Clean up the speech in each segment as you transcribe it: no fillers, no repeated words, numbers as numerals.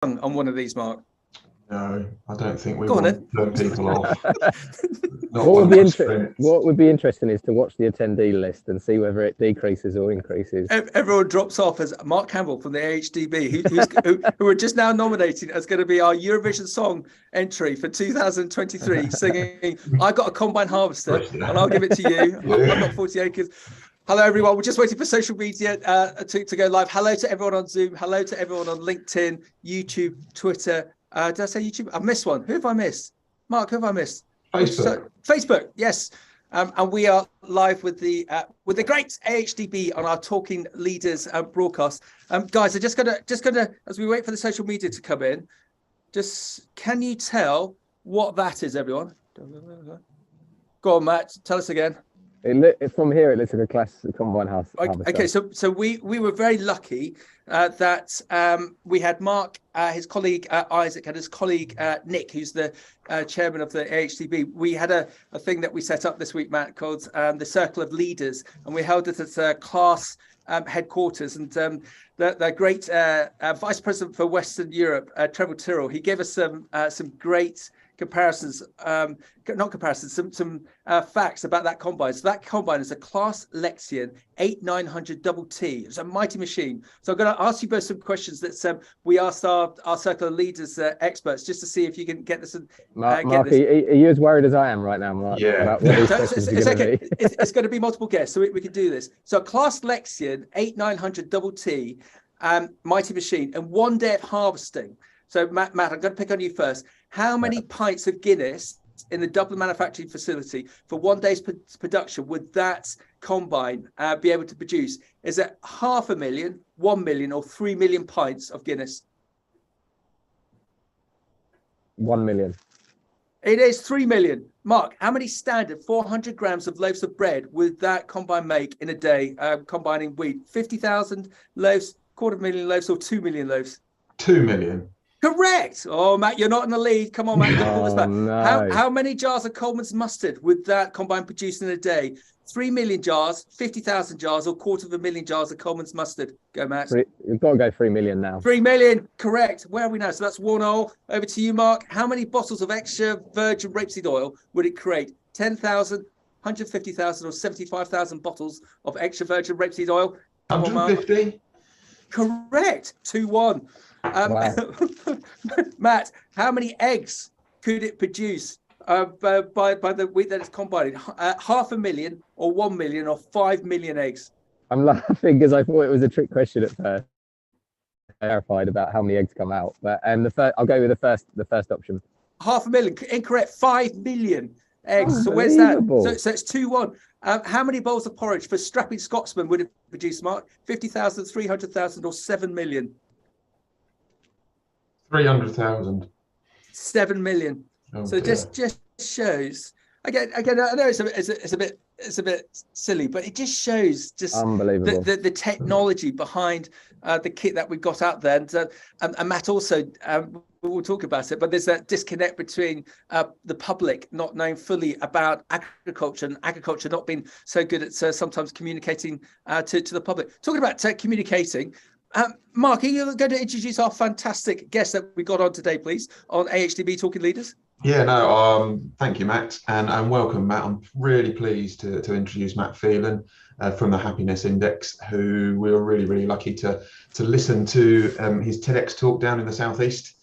on one of these, Mark? No, I don't think we want to turn people off. What would be interesting is to watch the attendee list and see whether it decreases or increases. Everyone drops off as Mark Campbell from the AHDB, who are just now nominating as going to be our Eurovision song entry for 2023, singing "I Got a Combine Harvester" and I'll give it to you. Yeah. I've got 40 acres. Hello, everyone. We're just waiting for social media to go live. Hello to everyone on Zoom. Hello to everyone on LinkedIn, YouTube, Twitter. Did I say YouTube? I've missed one. Who have I missed? Mark, who have I missed? Facebook, yes. And we are live with the great AHDB on our Talking Leaders broadcast. Guys, I'm just gonna, as we wait for the social media to come in, can you tell what that is, everyone? Go on, Matt. Tell us again. From here, it looks like a classic combine house. Okay, so we were very lucky that we had Mark, his colleague Isaac, and his colleague Nick, who's the chairman of the AHDB. We had a thing that we set up this week, Matt, called the Circle of Leaders, and we held it at class headquarters. And the great Vice President for Western Europe, Trevor Tyrrell, he gave us some great comparisons, some facts about that combine. So that combine is a Class Lexion 8900 double T. It's a mighty machine. So I'm going to ask you both some questions that we asked our Circle of Leaders experts, just to see if you can get this. Mark, are you as worried as I am right now, Mark? Yeah. About what these questions are going to be? It's going to be multiple guests, so we can do this. So Class Lexion 8900 double T, mighty machine, and 1 day of harvesting. So Matt, I'm going to pick on you first. How many pints of Guinness in the Dublin manufacturing facility for 1 day's production would that combine be able to produce? Is it 500,000, 1 million, or 3 million pints of Guinness? 1 million. It is 3 million. Mark, how many standard 400 grams of loaves of bread would that combine make in a day, combining wheat? 50,000 loaves, 250,000 loaves, or 2 million loaves? 2 million. Correct. Oh, Matt, you're not in the lead. Come on, Matt. No. How many jars of Coleman's mustard would that combine produce in a day? 3 million jars, 50,000 jars, or 250,000 jars of Coleman's mustard? Go, Matt. You've got to go 3 million now. 3 million. Correct. Where are we now? So that's 1-0. Over to you, Mark. How many bottles of extra virgin rapeseed oil would it create? 10,000, 150,000, or 75,000 bottles of extra virgin rapeseed oil? 150. Correct. 2-1. Wow. Matt, how many eggs could it produce by the week that it's combining? 500,000, or 1 million, or 5 million eggs? I'm laughing because I thought it was a trick question at first. Clarified about how many eggs come out, but I'll go with the first option. 500,000. Incorrect. 5 million eggs. So where's that? So it's 2-1. How many bowls of porridge for strapping Scotsman would it produce, Mark? 50,000, 300,000, or 7 million? 300,000. 7 million. Oh, so just shows again. I know it's a bit silly, but it just shows unbelievable the technology behind the kit that we've got out there. And Matt also we'll talk about it, but there's that disconnect between the public not knowing fully about agriculture and agriculture not being so good at sometimes communicating to the public. Talking about communicating. Mark, are you going to introduce our fantastic guest that we got on today, please, on AHDB Talking Leaders? Yeah, no, thank you, Matt, and welcome, Matt. I'm really pleased to introduce Matt Phelan from the Happiness Index, who we were really lucky to listen to his TEDx talk down in the Southeast,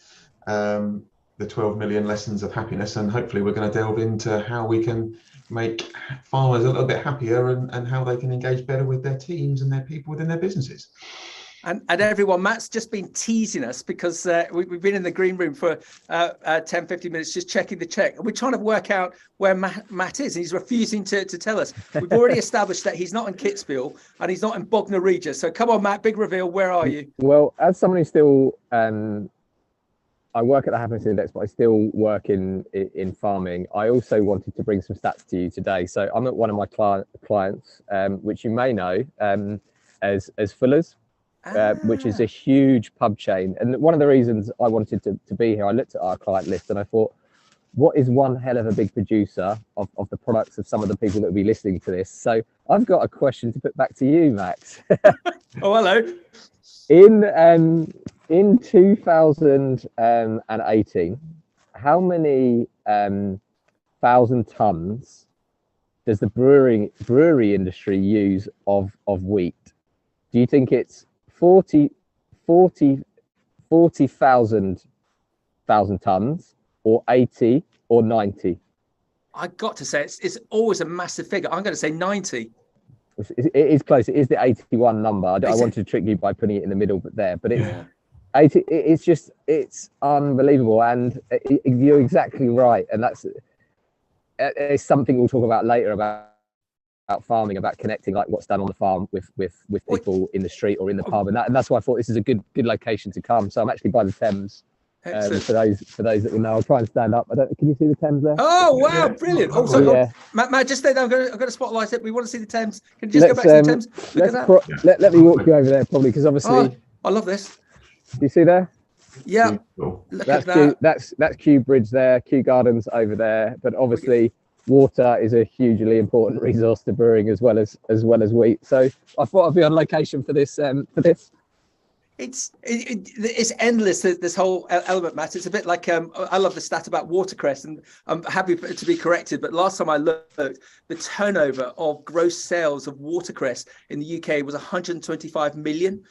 the 12 million lessons of happiness, and hopefully we're going to delve into how we can make farmers a little bit happier and how they can engage better with their teams and their people within their businesses. And everyone, Matt's just been teasing us because we've been in the green room for 10, 15 minutes just checking the check. And we're trying to work out where Matt is. And he's refusing to tell us. We've already established that he's not in Kitzbühel and he's not in Bognor Regis. So come on, Matt, big reveal. Where are you? Well, as someone who still, I work at the Happiness Index, but I still work in farming. I also wanted to bring some stats to you today. So I'm at one of my clients, which you may know as Fuller's. Which is a huge pub chain. And one of the reasons I wanted to be here, I looked at our client list and I thought, what is one hell of a big producer of the products of some of the people that will be listening to this? So I've got a question to put back to you, Max. Oh, hello. In in 2018, how many thousand tons does the brewery industry use of wheat? Do you think it's 40,000 tons, or 80, or 90? I got to say, it's always a massive figure. I'm going to say 90. It is close. It is the 81 number. I wanted to trick you by putting it in the middle, but it's 80. It's unbelievable, and you're exactly right. And it's something we'll talk about later about farming, about connecting like what's done on the farm with people in the street or in the pub, and that's why I thought this is a good location to come. So I'm actually by the Thames. For those that will know, I'll try and stand up. Can you see the Thames there? Oh wow, brilliant! Matt, just stay there. I'm going to spotlight it. We want to see the Thames. Can you just go back to the Thames? Let me walk you over there, probably, because obviously. I love this. Do you see there? Yeah. Look at that. That's Kew Bridge there, Kew Gardens over there. But obviously, water is a hugely important resource to brewing as well as wheat. So I thought I'd be on location for this. It's endless, this whole element, Matt. It's a bit like I love the stat about watercress, and I'm happy to be corrected, but last time I looked, the turnover of gross sales of watercress in the UK was 125 million.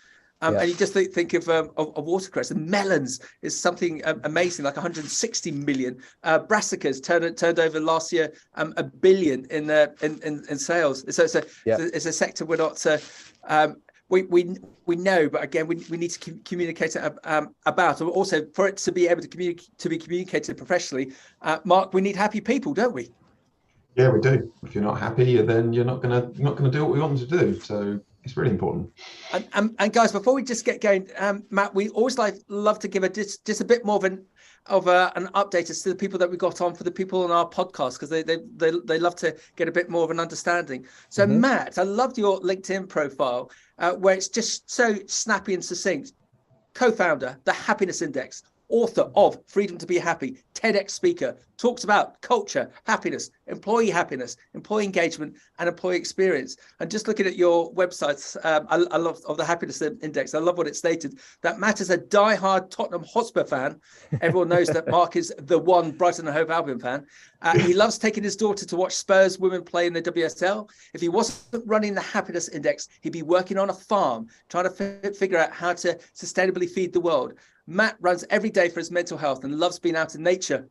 And you just think of watercress, and melons is something amazing, like 160 million. Brassicas turned over last year $1 billion in sales. So it's a sector we're not. We know, but again, we need to communicate about. Also, for it to be able to be communicated professionally, Mark, we need happy people, don't we? Yeah, we do. If you're not happy, then you're not gonna do what we want them to do. So it's really important. And guys, before we just get going, Matt, we always love to give just a bit more of an update as to the people that we got on, for the people on our podcast, because they love to get a bit more of an understanding. So Matt, I loved your LinkedIn profile, where it's just so snappy and succinct. Co-founder, The Happiness Index, author of Freedom to Be Happy, TEDx speaker, talks about culture, happiness, employee engagement, and employee experience. And just looking at your websites, I love of the Happiness Index. I love what it stated, that Matt is a diehard Tottenham Hotspur fan. Everyone knows that Mark is the one Brighton and Hove Albion fan. He loves taking his daughter to watch Spurs women play in the WSL. If he wasn't running the Happiness Index, he'd be working on a farm, trying to figure out how to sustainably feed the world. Matt runs every day for his mental health and loves being out in nature.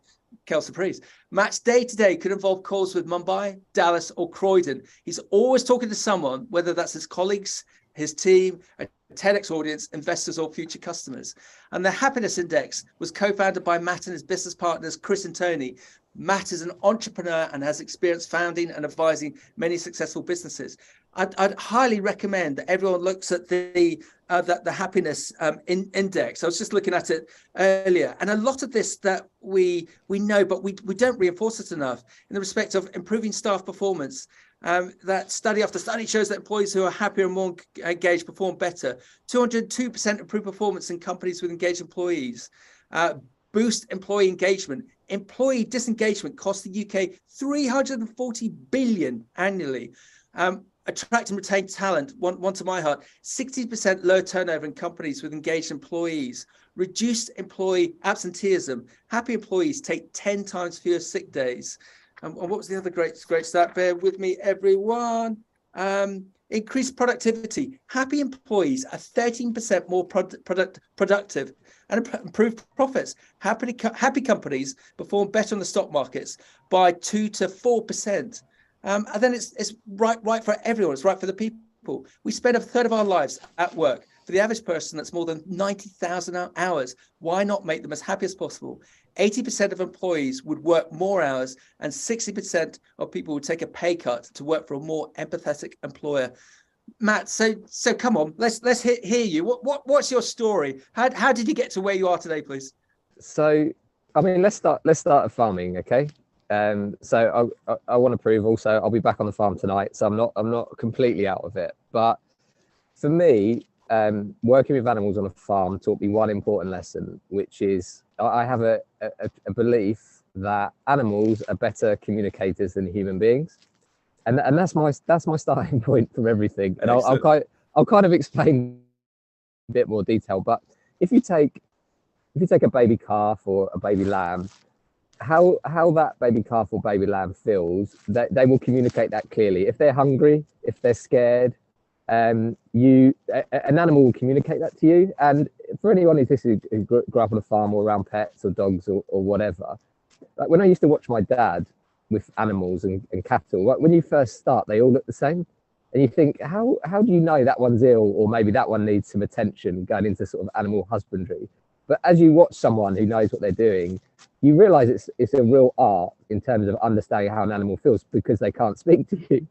Quelle surprise. Matt's day-to-day could involve calls with Mumbai, Dallas, or Croydon. He's always talking to someone, whether that's his colleagues, his team, a TEDx audience, investors, or future customers. And the Happiness Index was co-founded by Matt and his business partners, Chris and Tony. Matt is an entrepreneur and has experience founding and advising many successful businesses. I'd highly recommend that everyone looks at the Happiness Index. I was just looking at it earlier, and a lot of this that we know, but we don't reinforce it enough in the respect of improving staff performance. That study after study shows that employees who are happier and more engaged perform better. 202% improved performance in companies with engaged employees. Boost employee engagement. Employee disengagement costs the UK 340 billion annually. Attract and retain talent, one to my heart. 60% lower turnover in companies with engaged employees. Reduced employee absenteeism. Happy employees take 10 times fewer sick days. And what was the other great stat? Bear with me, everyone. Increased productivity. Happy employees are 13% more productive and improved profits. Happy companies perform better on the stock markets by 2 to 4%. And then it's right for everyone. It's right for the people. We spend a third of our lives at work. For the average person, that's more than 90,000 hours. Why not make them as happy as possible? 80% of employees would work more hours, and 60% of people would take a pay cut to work for a more empathetic employer. Matt, so come on, let's hear you. What's your story? How did you get to where you are today, please? So, I mean, let's start at farming, okay? So I want to prove also I'll be back on the farm tonight, so I'm not completely out of it. But for me, working with animals on a farm taught me one important lesson, which is I have a belief that animals are better communicators than human beings, and that's my starting point from everything. And I'll kind of explain a bit more detail. But if you take a baby calf or a baby lamb, how that baby calf or baby lamb feels, that they will communicate that clearly. If they're hungry, if they're scared, an animal will communicate that to you. And for anyone who grew up on a farm or around pets or dogs or whatever, like when I used to watch my dad with animals and cattle, like when you first start, they all look the same. And you think, how do you know that one's ill, or maybe that one needs some attention, going into sort of animal husbandry? But as you watch someone who knows what they're doing, you realize it's a real art in terms of understanding how an animal feels, because they can't speak to you.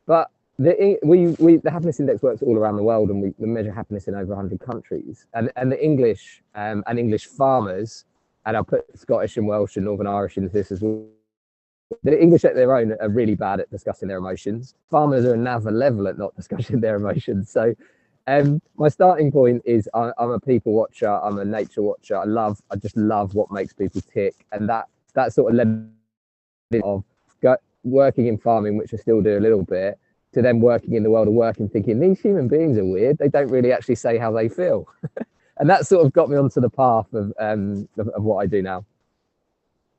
But the happiness index works all around the world, and we measure happiness in over 100 countries. And the English and English farmers, and I'll put Scottish and Welsh and Northern Irish into this as well. The English at their own are really bad at discussing their emotions. Farmers are another level at not discussing their emotions. So my starting point is I'm a people watcher. I'm a nature watcher. I just love what makes people tick. And that sort of led of working in farming, which I still do a little bit, to then working in the world of work and thinking, these human beings are weird. They don't really actually say how they feel. And that sort of got me onto the path of what I do now.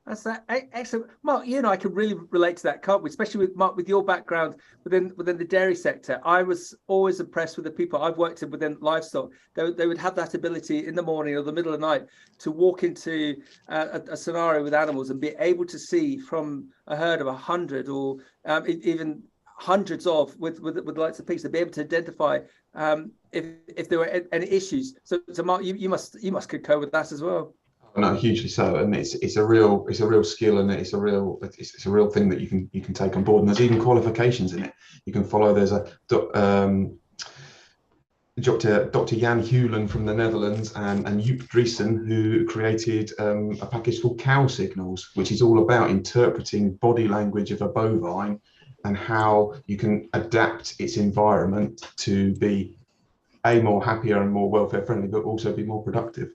That's excellent, Mark. You and I can really relate to that, can't we? Especially with Mark, with your background within the dairy sector. I was always impressed with the people I've worked with within livestock. They would have that ability in the morning or the middle of the night to walk into a scenario with animals and be able to see from a herd of 100 or even hundreds with the likes of pigs, to be able to identify if there were any issues. So Mark, you must concur with that as well. No, hugely so, and it's a real skill, and it's a real thing that you can take on board. And there's even qualifications in it. You can follow. There's a Dr. Jan Hewlen from the Netherlands and Joep Driessen, who created a package called Cow Signals, which is all about interpreting body language of a bovine and how you can adapt its environment to be more happier and more welfare friendly, but also be more productive.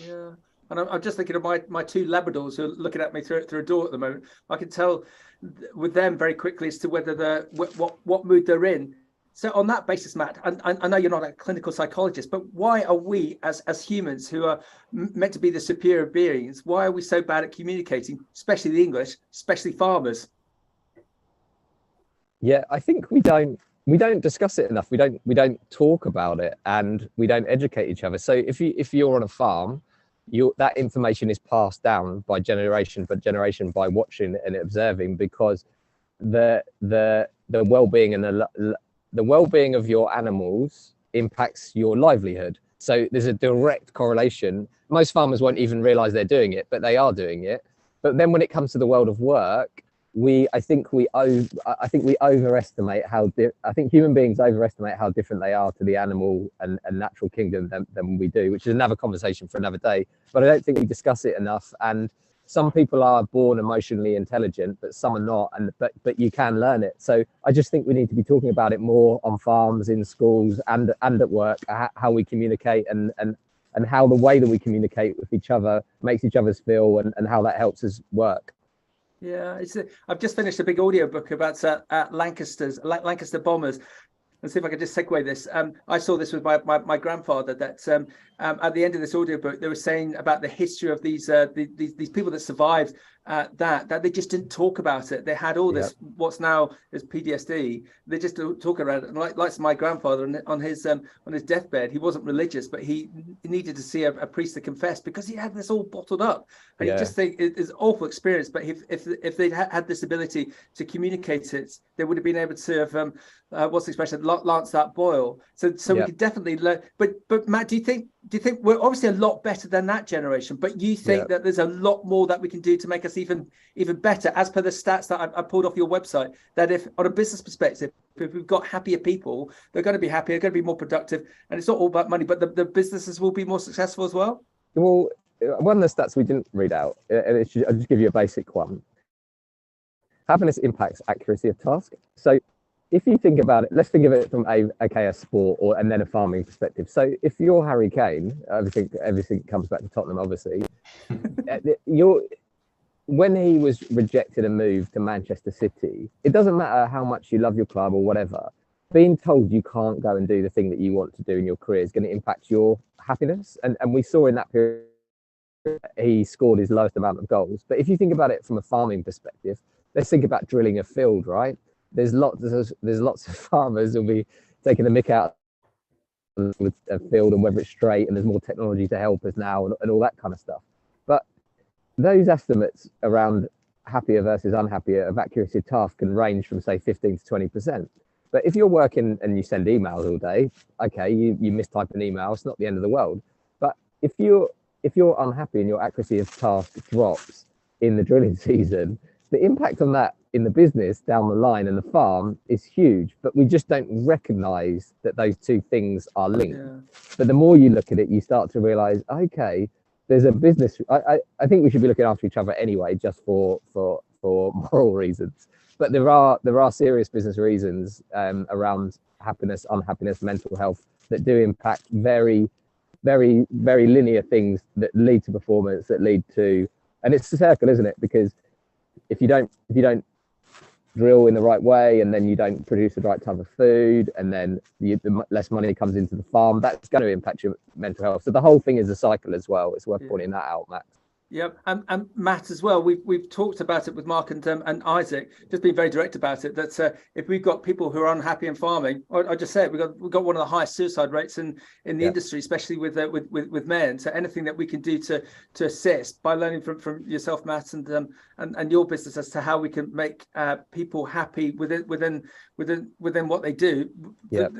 Yeah. And I'm just thinking of my two Labradors who are looking at me through a door at the moment. I can tell with them very quickly as to whether what mood they're in. So on that basis, Matt, I know you're not a clinical psychologist, but why are we as humans, who are meant to be the superior beings, why are we so bad at communicating, especially the English, especially farmers? Yeah, I think we don't discuss it enough. We don't talk about it, and we don't educate each other. So if you're on a farm, that information is passed down by generation by watching and observing, because the well-being and the well-being of your animals impacts your livelihood. So there's a direct correlation. Most farmers won't even realize they're doing it, but they are doing it. But then when it comes to the world of work, I think we overestimate I think human beings overestimate how different they are to the animal and natural kingdom than we do, which is another conversation for another day. But I don't think we discuss it enough. And some people are born emotionally intelligent, but some are not. But you can learn it. So I just think we need to be talking about it more on farms, in schools, and at work, how we communicate and how the way that we communicate with each other makes each other's feel, and how that helps us work. Yeah, I've just finished a big audio book about Lancaster Bombers. Let's see if I can just segue this. I saw this with my grandfather, that at the end of this audiobook, they were saying about the history of these people that survived that they just didn't talk about it. They had all this, what's now is PTSD. They just don't talk about it. And like my grandfather on his deathbed, he wasn't religious, but he needed to see a priest to confess, because he had this all bottled up. And you just think it's an awful experience. But if they'd had this ability to communicate it, they would have been able to have what's the expression, lance that boil. So we could definitely learn. But Matt, do you think we're obviously a lot better than that generation, but you think that there's a lot more that we can do to make us even better, as per the stats that I pulled off your website, that if on a business perspective, if we've got happier people, they're going to be happier, they're going to be more productive, and it's not all about money, but the businesses will be more successful as well? Well, one of the stats we didn't read out, and I'll just give you a basic one. Happiness impacts accuracy of task. So if you think about it, let's think of it from a sport and then a farming perspective. So if you're Harry Kane, everything comes back to Tottenham, obviously. When he was rejected and moved to Manchester City, it doesn't matter how much you love your club or whatever. being told you can't go and do the thing that you want to do in your career is going to impact your happiness. And we saw in that period, he scored his lowest amount of goals. But if you think about it from a farming perspective, let's think about drilling a field, right? There's lots of farmers who'll be taking the mick out with a field and whether it's straight, and there's more technology to help us now and all that kind of stuff. But those estimates around happier versus unhappier of accuracy of task can range from, say, 15 to 20%. But if you're working and you send emails all day, okay, you mistype an email, it's not the end of the world. But if you're unhappy and your accuracy of task drops in the drilling season, the impact on that in the business down the line and the farm is huge. But we just don't recognize that those two things are linked. Yeah. But the more you look at it, you start to realize, okay, there's a business. I think we should be looking after each other anyway, just for moral reasons. But there are serious business reasons around happiness, unhappiness, mental health that do impact very, very, very linear things that lead to performance, that lead to, and it's a circle, isn't it? Because if you don't drill in the right way, and then you don't produce the right type of food, and then the less money comes into the farm, that's going to impact your mental health. So the whole thing is a cycle as well. It's worth pointing that out, Matt. Yep, and Matt as well. We've talked about it with Mark and Isaac. Just being very direct about it. That if we've got people who are unhappy in farming, I just say it, we've got one of the highest suicide rates in the industry, especially with men. So anything that we can do to assist by learning from yourself, Matt, and your business as to how we can make people happy within what they do. Yep.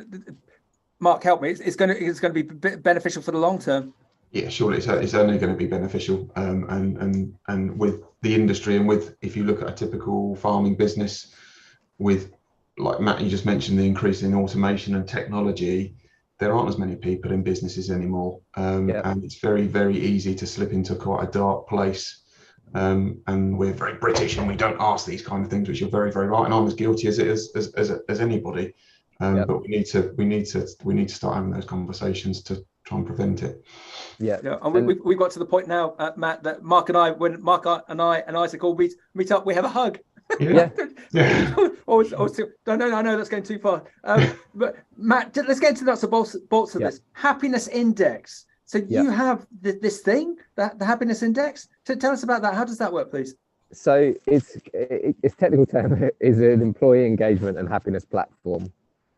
Mark, help me. It's going to be beneficial for the long term. Yeah, surely it's only going to be beneficial, and with the industry, and with, if you look at a typical farming business, with, like Matt, you just mentioned, the increase in automation and technology, there aren't as many people in businesses anymore, and it's very, very easy to slip into quite a dark place, and we're very British and we don't ask these kind of things, which you're very, very right, and I'm as guilty as anybody, but we need to start having those conversations to try and prevent it. Yeah, and we got to the point now, Matt, that Mark and I, when Mark and Isaac all meet up, we have a hug. Yeah. No, that's going too far. But Matt, let's get into the nuts and bolts of this happiness index. So you have this thing, the happiness index. So tell us about that. How does that work, please? So its technical term is an employee engagement and happiness platform.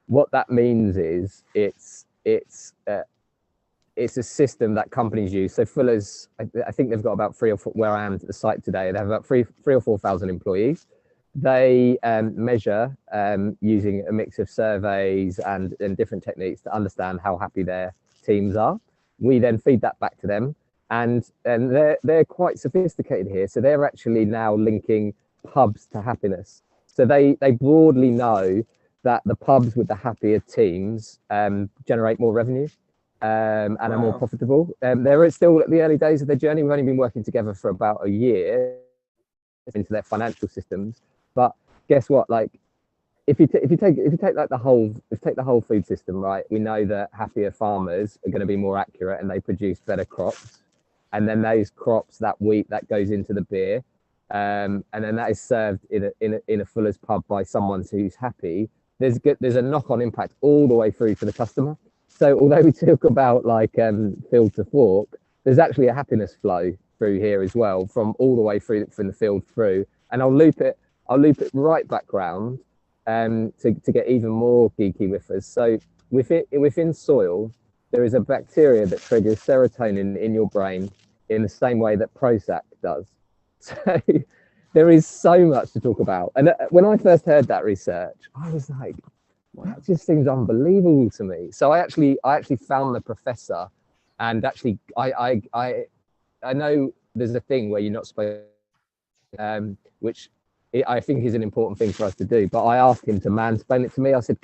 What that means is it's a system that companies use. So Fuller's, I think they've got about 3 or 4, where I am at the site today, they have about 3 or 4,000 employees. They measure using a mix of surveys and different techniques to understand how happy their teams are. We then feed that back to them, and they're quite sophisticated here. So they're actually now linking pubs to happiness. So they broadly know that the pubs with the happier teams generate more revenue. And are more profitable. They're still at the early days of their journey. We've only been working together for about a year into their financial systems. But guess what? Like, if you take like the whole food system, right? We know that happier farmers are going to be more accurate and they produce better crops. And then those crops, that wheat, that goes into the beer, and then that is served in a Fuller's pub by someone who's happy. There's a knock-on impact all the way through to the customer. So although we talk about like field to fork, there's actually a happiness flow through here as well, from all the way through from the field through. And I'll loop it right back round to get even more geeky with us. So within soil, there is a bacteria that triggers serotonin in your brain in the same way that Prozac does. So there is so much to talk about. And when I first heard that research, I was like, that just seems unbelievable to me. So I actually found the professor, and actually I know there's a thing where you're not supposed, which I think is an important thing for us to do. But I asked him to mansplain it to me. I said,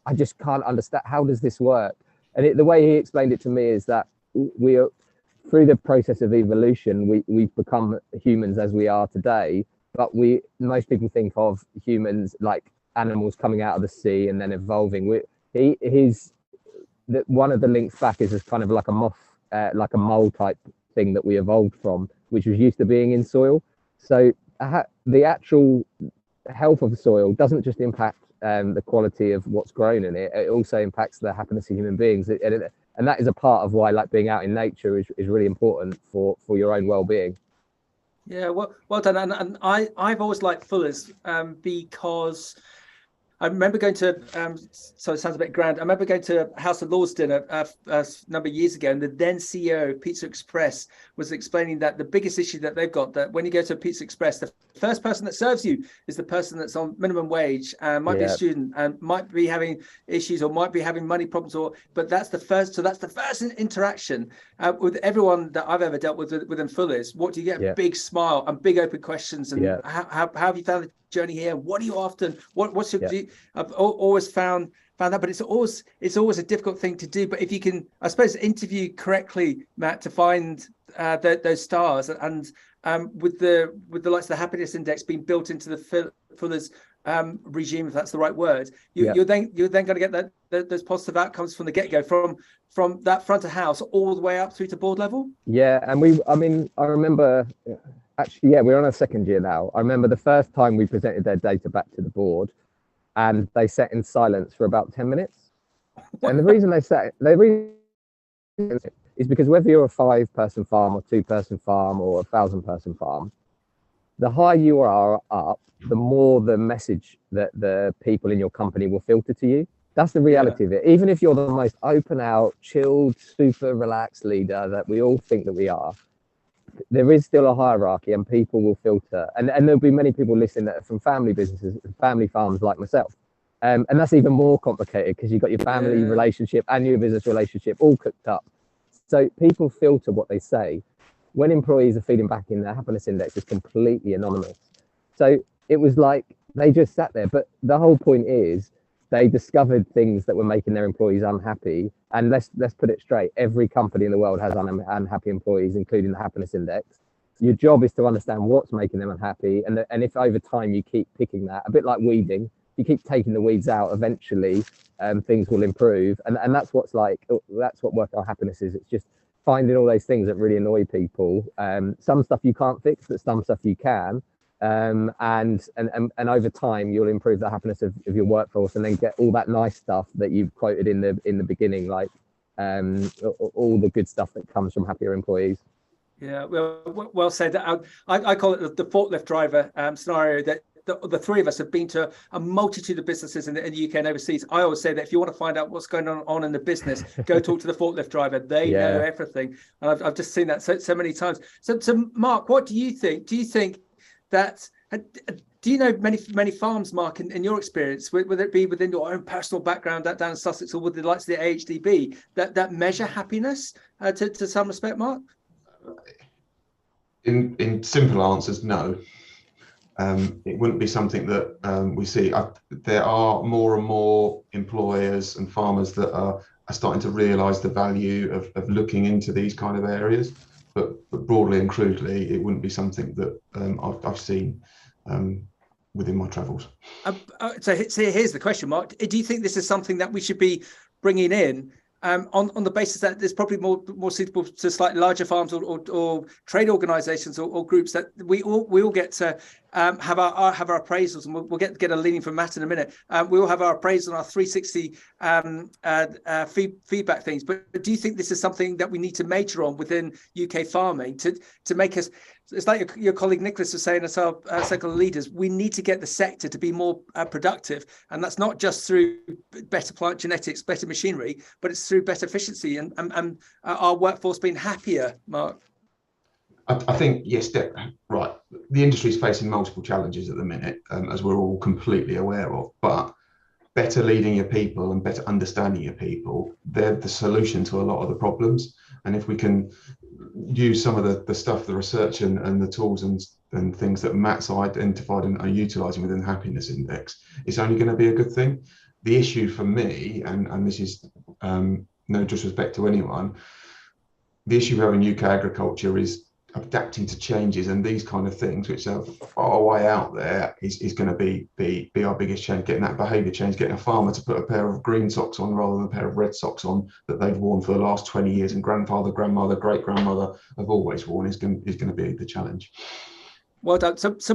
I just can't understand, how does this work? And the way he explained it to me is that we are, through the process of evolution, we've become humans as we are today. But most people think of humans like animals coming out of the sea and then evolving. One of the links back is kind of like a moth, like a mole type thing that we evolved from, which was used to being in soil. So the actual health of the soil doesn't just impact the quality of what's grown in it, it also impacts the happiness of human beings. And that is a part of why like being out in nature is really important for your own well-being. Yeah, well done. And I've always liked Fuller's because I remember going to, so it sounds a bit grand. I remember going to House of Lords dinner a number of years ago, and the then CEO of Pizza Express was explaining that the biggest issue that they've got, that when you go to Pizza Express, the first person that serves you is the person that's on minimum wage, and might be a student, and might be having issues, or might be having money problems, but that's the first. So that's the first interaction with everyone that I've ever dealt with within Fuller's. What do you get? Big smile and big open questions, and how have you found the journey here? What are you after? What's your? I've always found that, but it's always a difficult thing to do. But if you can, I suppose, interview correctly, Matt, to find those stars, and with the likes of the happiness index being built into the Fuller's regime, if that's the right word, you're then going to get those positive outcomes from the get-go, from that front of house all the way up through to board level. Yeah, and I remember. Actually, we're on our second year now. I remember the first time we presented their data back to the board, and they sat in silence for about 10 minutes. And the reason is because whether you're a 5-person farm or 2-person farm or a 1,000-person farm, the higher you are up, the more the message that the people in your company will filter to you. That's the reality of it. Even if you're the most open out, chilled, super relaxed leader that we all think that we are, there is still a hierarchy, and people will filter, and there'll be many people listening that are from family businesses, family farms like myself, and that's even more complicated because you've got your family relationship and your business relationship all cooked up. So people filter what they say. When employees are feeding back in, their happiness index is completely anonymous. So it was like they just sat there, but the whole point is they discovered things that were making their employees unhappy. And let's put it straight, every company in the world has unhappy employees, including the happiness index. Your job is to understand what's making them unhappy, and if over time you keep picking that, a bit like weeding, you keep taking the weeds out, eventually things will improve. And that's what work on happiness is. It's just finding all those things that really annoy people. Some stuff you can't fix, but some stuff you can. And over time you'll improve the happiness of your workforce, and then get all that nice stuff that you've quoted in the beginning, like all the good stuff that comes from happier employees. Yeah, well said. I call it the forklift driver scenario, that the three of us have been to a multitude of businesses in the UK and overseas. I always say that if you want to find out what's going on in the business, go talk to the forklift driver. They know everything, and I've just seen that so many times. So Mark, what do you think? Do you think that, do you know many farms, Mark, in your experience, whether it be within your own personal background down in Sussex or with the likes of the AHDB, that measure happiness to some respect, Mark? In simple answers, no. It wouldn't be something that we see. There are more and more employers and farmers that are starting to realise the value of looking into these kind of areas. But broadly and crudely, it wouldn't be something that I've seen within my travels. So here's the question, Mark. Do you think this is something that we should be bringing in on the basis that there's probably more suitable to slightly larger farms or trade organisations or groups, that we all get to have our appraisals, and we'll get a leaning from Matt in a minute. We all have our appraisals on our 360 feedback things. But do you think this is something that we need to major on within UK farming to make us? It's like your colleague Nicholas was saying, as our circle of leaders, we need to get the sector to be more productive, and that's not just through better plant genetics, better machinery, but it's through better efficiency and our workforce being happier. Mark, I think yes, right. The industry is facing multiple challenges at the minute, as we're all completely aware of. But better leading your people and better understanding your people, they're the solution to a lot of the problems. And if we can use some of the stuff, the research and the tools and things that Matt's identified and are utilising within the happiness index, it's only going to be a good thing. The issue for me, and this is no disrespect to anyone, the issue we have in UK agriculture is adapting to changes, and these kind of things, which are far away out there, is going to be our biggest change. Getting that behaviour change, getting a farmer to put a pair of green socks on rather than a pair of red socks on that they've worn for the last 20 years, and grandfather, grandmother, great grandmother have always worn, is going to be the challenge. Well done. So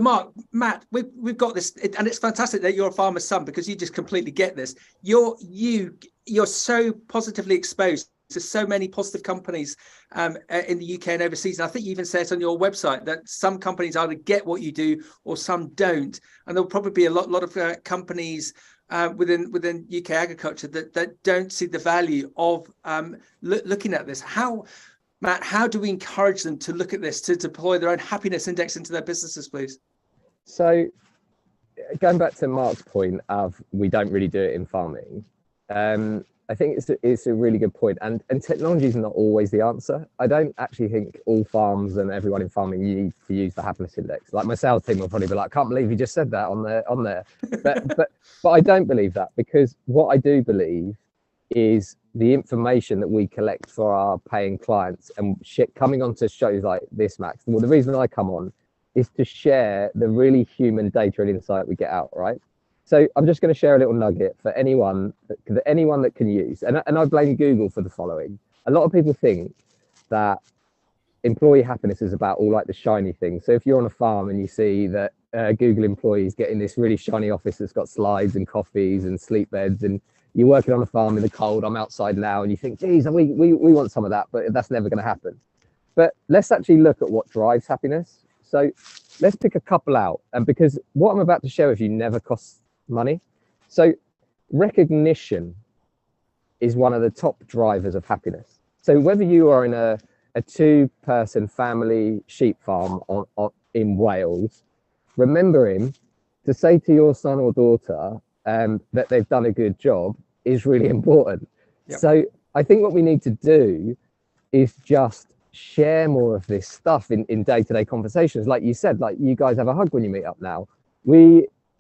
Matt, we've got this, and it's fantastic that you're a farmer's son, because you just completely get this. You're so positively exposed to so many positive companies in the UK and overseas. And I think you even say it on your website that some companies either get what you do or some don't. And there'll probably be a lot of companies within UK agriculture that don't see the value of looking at this. Matt, how do we encourage them to look at this, to deploy their own happiness index into their businesses, please? So going back to Mark's point of we don't really do it in farming, I think it's a really good point. And technology is not always the answer. I don't actually think all farms and everyone in farming need to use the happiness index. Like my sales team will probably be like, "Can't believe you just said that on there." But I don't believe that, because what I do believe is the information that we collect for our paying clients and coming onto shows like this, Max. Well, the reason I come on is to share the really human data and insight we get out, right? So I'm just going to share a little nugget for anyone that can use, and I blame Google for the following. A lot of people think that employee happiness is about all like the shiny things. So if you're on a farm and you see that Google employees get in this really shiny office that's got slides and coffees and sleep beds, and you're working on a farm in the cold, I'm outside now, and you think, geez, we want some of that, but that's never going to happen. But let's actually look at what drives happiness. So let's pick a couple out. And because what I'm about to share with you never costs money. So recognition is one of the top drivers of happiness. So whether you are in a 2-person family sheep farm in Wales, remembering to say to your son or daughter that they've done a good job is really important. Yep. So I think what we need to do is just share more of this stuff in day-to-day conversations. Like you said, like you guys have a hug when you meet up now.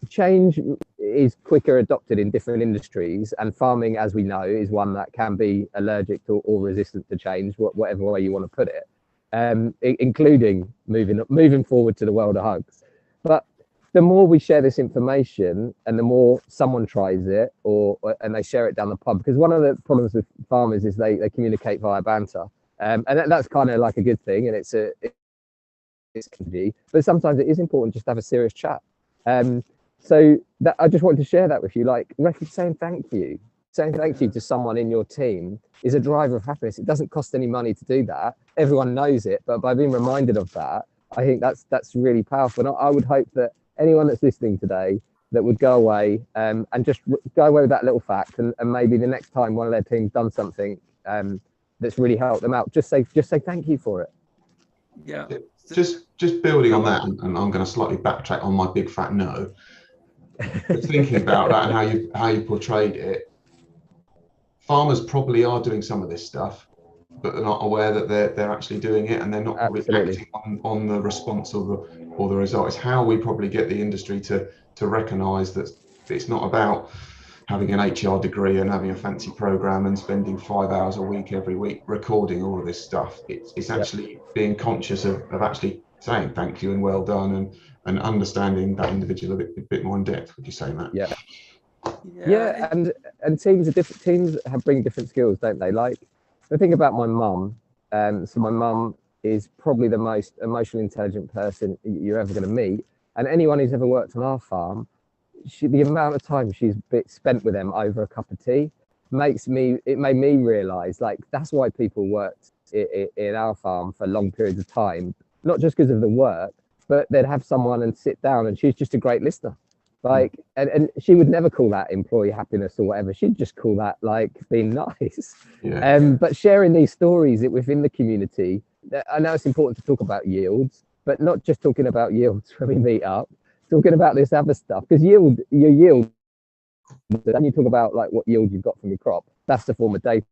Change is quicker adopted in different industries, and farming, as we know, is one that can be allergic to or resistant to change, whatever way you want to put it, including moving forward to the world of hugs. But the more we share this information and the more someone tries it and they share it down the pub, because one of the problems with farmers is they communicate via banter, and that's kind of like a good thing, and it's easy, but sometimes it is important just to have a serious chat. So that I just wanted to share that with you, like saying thank you to someone in your team is a driver of happiness. It doesn't cost any money to do that. Everyone knows it, but by being reminded of that, I think that's really powerful. And I would hope that anyone that's listening today that would go away and just go away with that little fact, and maybe the next time one of their team's done something that's really helped them out, just say thank you for it. Yeah. Just building on that, and I'm going to slightly backtrack on my big fat no. But thinking about that and how you portrayed it, farmers probably are doing some of this stuff, but they're not aware that they're actually doing it, and they're not reacting on the response or the result. It's how we probably get the industry to recognise that it's not about having an HR degree and having a fancy program and spending 5 hours a week every week recording all of this stuff. It's actually being conscious of actually saying thank you and well done, and understanding that individual a bit more in depth. Would you say, Matt? Yeah, and teams bring different skills, don't they? Like the thing about my mum, so my mum is probably the most emotionally intelligent person you're ever going to meet, and anyone who's ever worked on our farm, the amount of time she's spent with them over a cup of tea made me realize, like, that's why people worked in our farm for long periods of time, not just because of the work, but they'd have someone and sit down, and she's just a great listener. Like, and she would never call that employee happiness or whatever. She'd just call that like being nice. But sharing these stories within the community, I know it's important to talk about yields, but not just talking about yields when we meet up, talking about this other stuff, because your yield, and you talk about like what yield you've got from your crop, that's the form of data.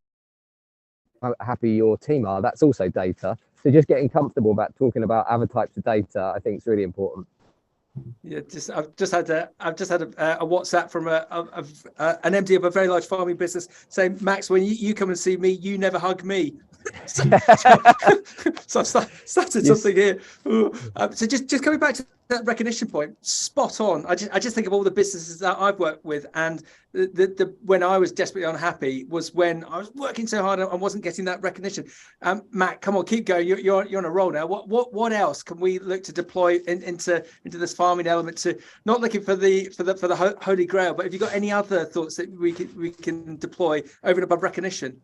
How happy your team are, that's also data. So just getting comfortable about talking about other types of data, I think is really important. Yeah, I've just had a WhatsApp from an MD of a very large farming business saying, Max, when you come and see me, you never hug me. So I've started something here. So just coming back to that recognition point, spot on. I just think of all the businesses that I've worked with, and the when I was desperately unhappy was when I was working so hard and wasn't getting that recognition. Matt, come on, keep going. You're on a roll now. What else can we look to deploy into this farming element? To not looking for the holy grail, but have you got any other thoughts that we can deploy over and above recognition?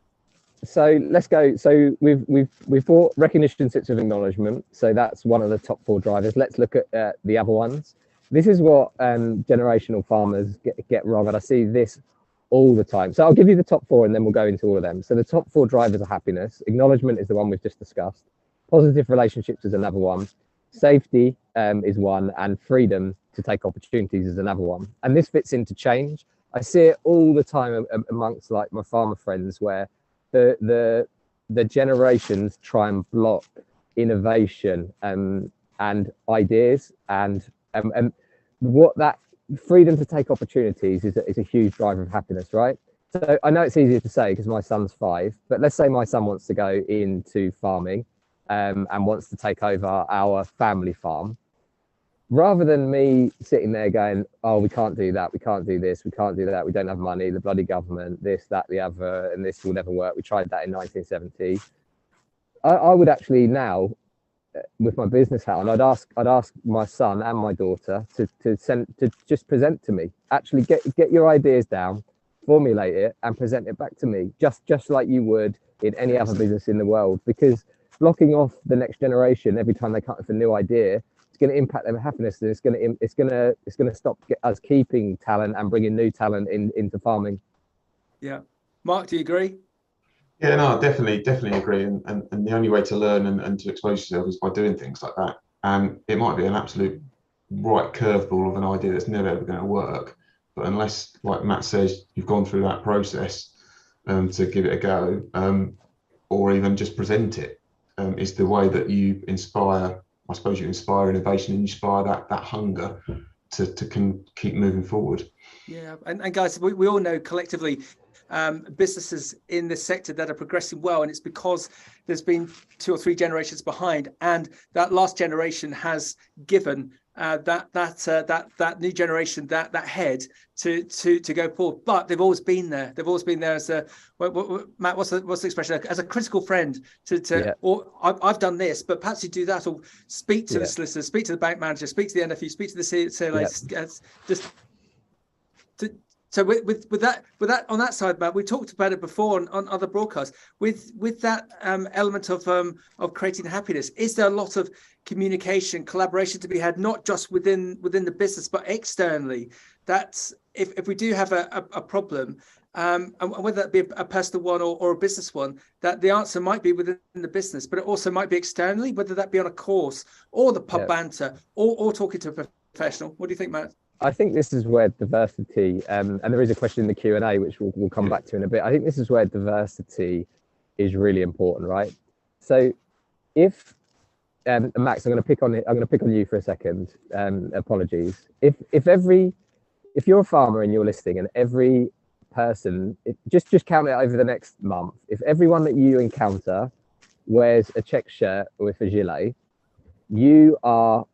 So let's go. So we've thought recognition sits with acknowledgement. So that's one of the top 4 drivers. Let's look at the other ones. This is what generational farmers get wrong, and I see this all the time. So I'll give you the top 4, and then we'll go into all of them. So the top 4 drivers are happiness. Acknowledgement is the one we've just discussed. Positive relationships is another one. Safety is one, and freedom to take opportunities is another one. And this fits into change. I see it all the time amongst like my farmer friends, where the generations try and block innovation and ideas, and what that freedom to take opportunities is a huge driver of happiness, right? So I know it's easier to say because my son's 5, but let's say my son wants to go into farming and wants to take over our family farm. Rather than me sitting there going, oh, we can't do that, we can't do this, we can't do that, we don't have money, the bloody government, this, that, the other, and this will never work. We tried that in 1970. I would actually now, with my business hat on, I'd ask my son and my daughter to just present to me. Actually get your ideas down, formulate it, and present it back to me, just like you would in any other business in the world. Because blocking off the next generation every time they come up with a new idea, going to impact their happiness, and it's going to stop us keeping talent and bringing new talent into farming. Yeah, Mark, do you agree? Yeah, no, definitely agree. And the only way to learn and to expose yourself is by doing things like that. And it might be an absolute right curveball of an idea that's never ever going to work, but unless, like Matt says, you've gone through that process to give it a go, or even just present it, is the way that you inspire. I suppose you inspire innovation and you inspire that hunger to keep moving forward. Yeah, and guys, we all know collectively businesses in this sector that are progressing well, and it's because there's been 2 or 3 generations behind, and that last generation has given that new generation that head to go forward. But they've always been there. They've always been there as a Matt. What's the expression? As a critical friend Yeah. Or I've done this, but perhaps you do that, or speak to the solicitor, speak to the bank manager, speak to the NFU, speak to the CLA. So with that on that side, Matt, we talked about it before on other broadcasts. With that element of creating happiness, is there a lot of communication, collaboration to be had, not just within the business, but externally? That if we do have a problem, and whether that be a personal one or a business one, that the answer might be within the business, but it also might be externally, whether that be on a course or the pub banter or talking to a professional. What do you think, Matt? I think this is where diversity, and there is a question in the Q&A, which we'll come back to in a bit. I think this is where diversity is really important, right? So if, Max, I'm going to pick on you for a second. Apologies. If you're a farmer and you're listening, and every person, just count it over the next month, if everyone that you encounter wears a check shirt with a gilet, you are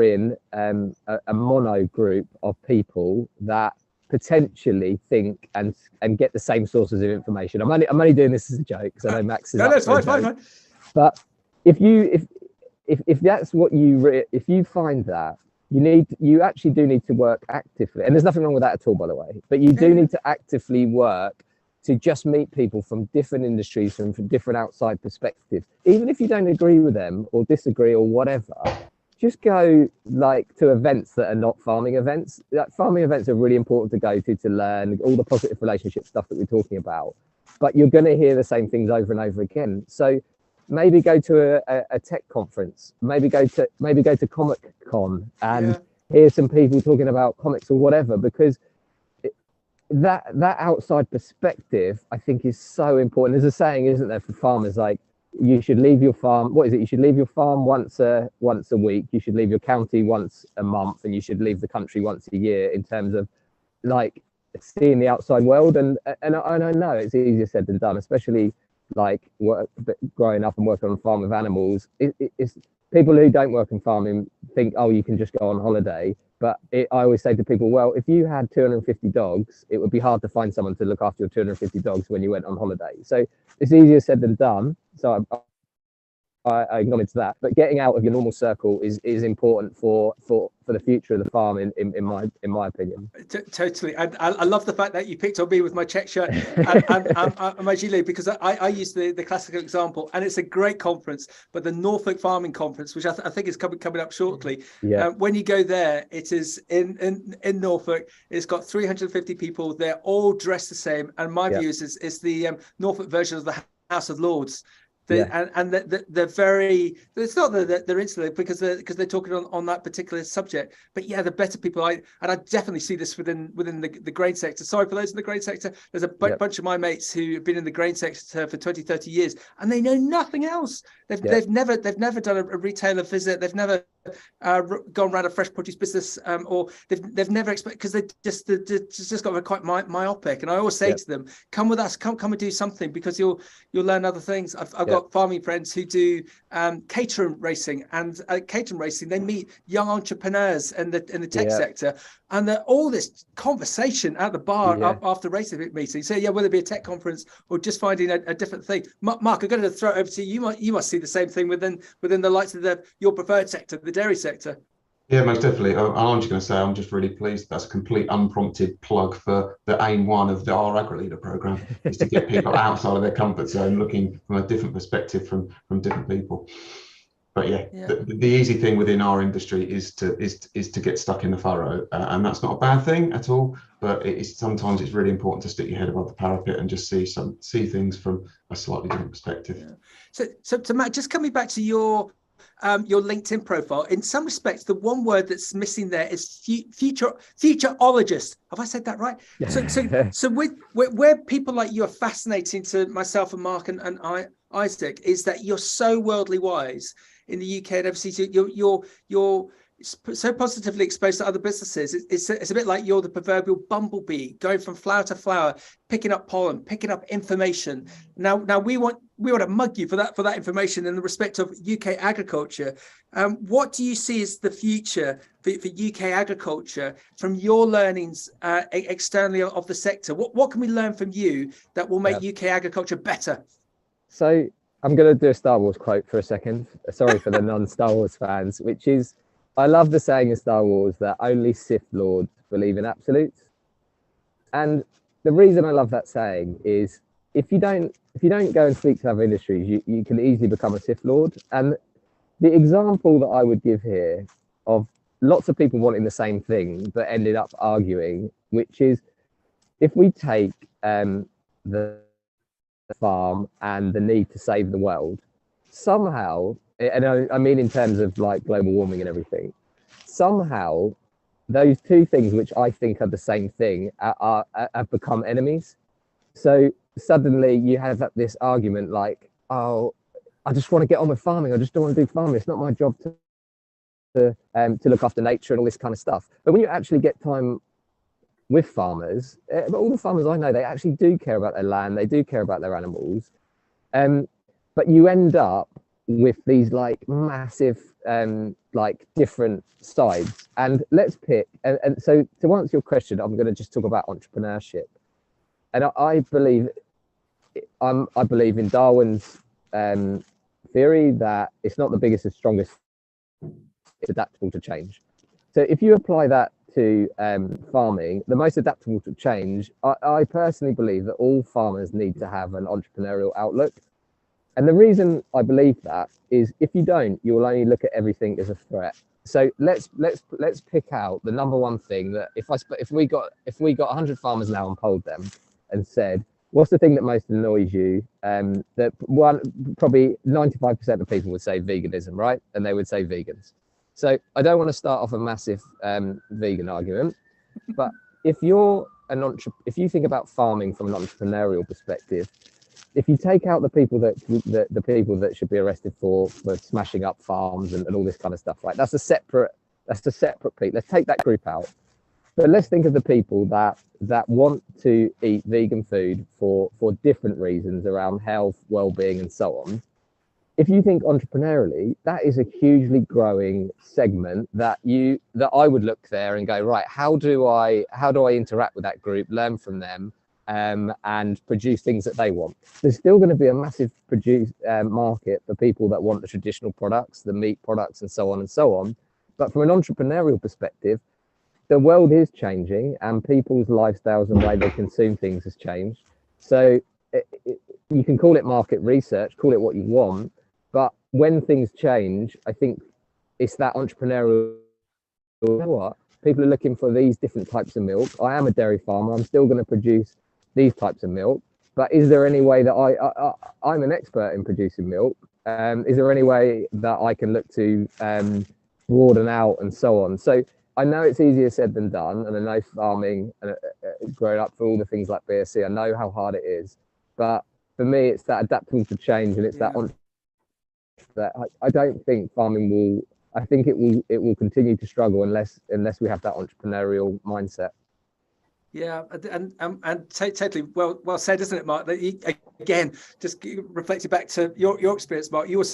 in a mono group of people that potentially think and get the same sources of information. I'm only doing this as a joke because I know Max is. No, it's fine. But if that's what if you find that, you actually do need to work actively, and there's nothing wrong with that at all, by the way. But you do need to actively work to just meet people from different industries, from different outside perspectives, even if you don't agree with them or disagree or whatever. Just go to events that are not farming events. Farming events are really important to go to learn all the positive relationship stuff that we're talking about. But you're going to hear the same things over and over again. So maybe go to a tech conference. Maybe go to Comic Con and hear some people talking about comics or whatever. Because that outside perspective, I think, is so important. There's a saying, isn't there, for farmers, like, you should leave your farm. What is it? You should leave your farm once a week. You should leave your county once a month, and you should leave the country once a year. In terms of seeing the outside world, and I know it's easier said than done, especially growing up and working on a farm with animals, it's people who don't work in farming think, oh, you can just go on holiday. But I always say to people, well, if you had 250 dogs, it would be hard to find someone to look after your 250 dogs when you went on holiday. So it's easier said than done. So I acknowledge that, but getting out of your normal circle is important for the future of the farm, in my opinion. Totally, and I love the fact that you picked on me with my check shirt and my gilet, because I use the classical example, and it's a great conference. But the Norfolk Farming Conference, which I think is coming up shortly, when you go there, it is in Norfolk. It's got 350 people. They're all dressed the same, and my view is it's the Norfolk version of the House of Lords. They're very, it's not that they're insular because they're talking on that particular subject, but the better people. I definitely see this within the grain sector. Sorry for those in the grain sector. There's a bunch of my mates who have been in the grain sector for 20, 30 years, and they know nothing else. They've never done a retailer visit. They've never gone around a fresh produce business, or they've never expected, because they just got quite myopic. And I always say to them, come with us, come and do something, because you'll learn other things. I've got farming friends who do catering racing, and catering racing, they meet young entrepreneurs in the tech sector, and all this conversation at the bar after racing meeting. So whether it be a tech conference or just finding a different thing. Mark, I'm going to throw it over to you. You must see the same thing within the likes of your preferred sector, the dairy sector. Yeah, most definitely. I'm just going to say I'm just really pleased. That's a complete unprompted plug for the aim one of our AgriLeader program, is to get people outside of their comfort zone, looking from a different perspective from different people. But the easy thing within our industry is to get stuck in the furrow, and that's not a bad thing at all. But sometimes it's really important to stick your head above the parapet and just see things from a slightly different perspective. So Matt, just coming back to your LinkedIn profile, in some respects, the one word that's missing there is futurologist. Have I said that right? So where people like you are fascinating to myself and Mark and Isaac, is that you're so worldly wise in the UK and overseas. You're so positively exposed to other businesses. It's a bit like you're the proverbial bumblebee, going from flower to flower, picking up pollen, picking up information. Now we want to mug you for that information in the respect of UK agriculture. What do you see as the future for UK agriculture from your learnings externally of the sector? What can we learn from you that will make UK agriculture better? So I'm going to do a Star Wars quote for a second. Sorry for the non-Star Wars fans, which is, I love the saying in Star Wars that only Sith Lords believe in absolutes. And the reason I love that saying is, if you don't go and speak to other industries, you can easily become a Sith Lord. And the example that I would give here of lots of people wanting the same thing but ended up arguing, which is, if we take the farm and the need to save the world, somehow, and I mean in terms of like global warming and everything, somehow those two things, which I think are the same thing, have become enemies. So suddenly you have this argument like, oh, I just want to get on with farming, I just don't want to do farming, it's not my job to look after nature and all this kind of stuff. But when you actually get time with farmers, all the farmers I know, they actually do care about their land, they do care about their animals, but you end up with these like massive like different sides. And let's pick, and so to answer your question, I'm going to just talk about entrepreneurship. And I believe in Darwin's theory that it's not the biggest and strongest, it's adaptable to change. So if you apply that to farming, the most adaptable to change, I personally believe that all farmers need to have an entrepreneurial outlook. And the reason I believe that is, if you don't, you will only look at everything as a threat. So let's pick out the number one thing that if we got 100 farmers now and polled them and said, what's the thing that most annoys you? That probably 95% of people would say veganism, right? And they would say vegans. So I don't want to start off a massive vegan argument, but if you think about farming from an entrepreneurial perspective, if you take out the people that should be arrested for smashing up farms and all this kind of stuff, right? That's a separate piece. Let's take that group out. But let's think of the people that want to eat vegan food for different reasons around health, well-being, and so on. If you think entrepreneurially, that is a hugely growing segment that I would look there and go, right, how do I interact with that group, learn from them, and produce things that they want? There's still going to be a massive market for people that want the traditional products, the meat products, and so on and so on. But from an entrepreneurial perspective, the world is changing, and people's lifestyles and the way they consume things has changed. So you can call it market research, call it what you want, but when things change, I think it's that entrepreneurial, you know what, people are looking for these different types of milk. I am a dairy farmer, I'm still going to produce these types of milk, but is there any way that I'm an expert in producing milk? Is there any way that I can look to broaden out and so on? So I know it's easier said than done, and I know farming, growing up for all the things like BSc, I know how hard it is. But for me, it's that adapting to change, and it's that I don't think farming will. I think it will continue to struggle unless we have that entrepreneurial mindset. Yeah, and totally well said, isn't it, Mark? That again, just reflecting back to your experience, Mark. You were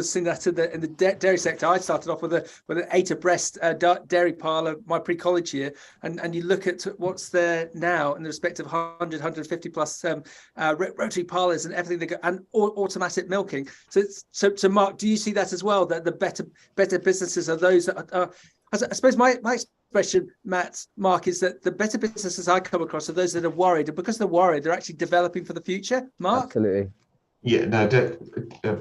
seeing that in the dairy sector. I started off with an 8 abreast dairy parlour my pre-college year, and you look at what's there now in the respect of 100, 150 plus rotary parlours and everything and automatic milking. So Mark, do you see that as well? That the better businesses are those that are I suppose my expression, Matt, Mark, is that the better businesses I come across are those that are worried, and because they're worried, they're actually developing for the future. Mark? Absolutely. Yeah, no,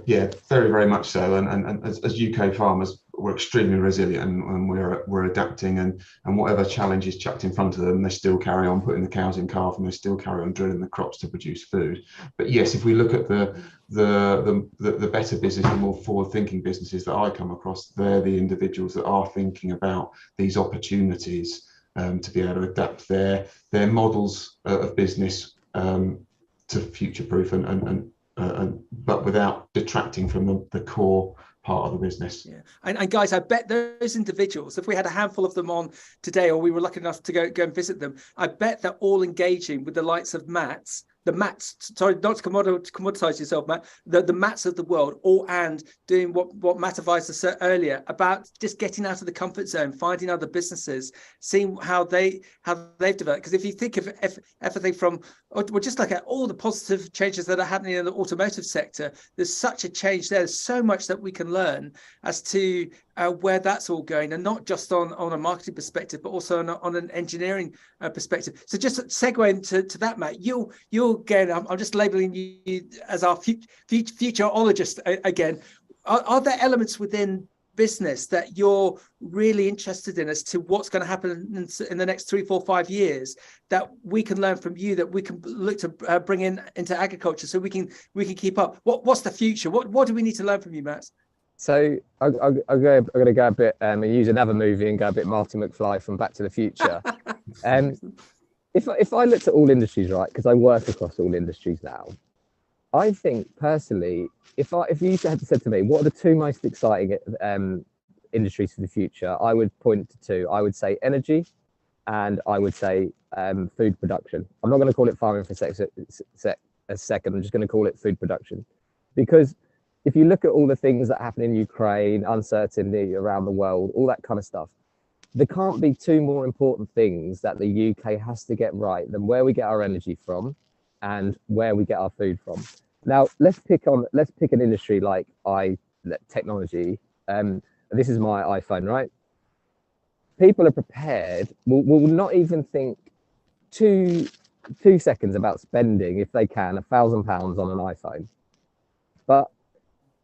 yeah, very, very much so. And as UK farmers, we're extremely resilient, and we're adapting, and whatever challenge is chucked in front of them, they still carry on putting the cows in calf, and they still carry on drilling the crops to produce food. But yes, if we look at the better business, the more forward-thinking businesses that I come across, they're the individuals that are thinking about these opportunities to be able to adapt their models of business to future-proof but without detracting from the core part of the business. Yeah, and guys, I bet those individuals, if we had a handful of them on today, or we were lucky enough to go and visit them, I bet they're all engaging with the likes of Matt's. The Matts, sorry, not to commoditize yourself, Matt, the Matts of the world, and doing what Matt advised us earlier about just getting out of the comfort zone, finding other businesses, seeing how they've developed. Because if you think of everything from, well, just look at all the positive changes that are happening in the automotive sector, there's such a change there. There's so much that we can learn as to where that's all going, and not just on a marketing perspective, but also on an engineering perspective. So just segue into that, Matt, you'll again, I'm just labeling you as our futurologist again. Are there elements within business that you're really interested in as to what's going to happen in the next 3, 4, 5 years that we can learn from you, that we can look to bring into agriculture so we can keep up? What's the future? What do we need to learn from you, Matt? So I'm going to go a bit and use another movie and go a bit Marty McFly from Back to the Future. If I looked at all industries, right, because I work across all industries now, I think personally, if you had said to me, what are the 2 most exciting industries for the future, I would point to 2. I would say energy, and I would say food production. I'm not going to call it farming for a second. I'm just going to call it food production, because if you look at all the things that happen in Ukraine, uncertainty around the world, all that kind of stuff, there can't be 2 more important things that the UK has to get right than where we get our energy from and where we get our food from. Now, let's pick an industry like technology. This is my iPhone, right? People are prepared, will not even think two seconds about spending, if they can, £1,000 on an iPhone. But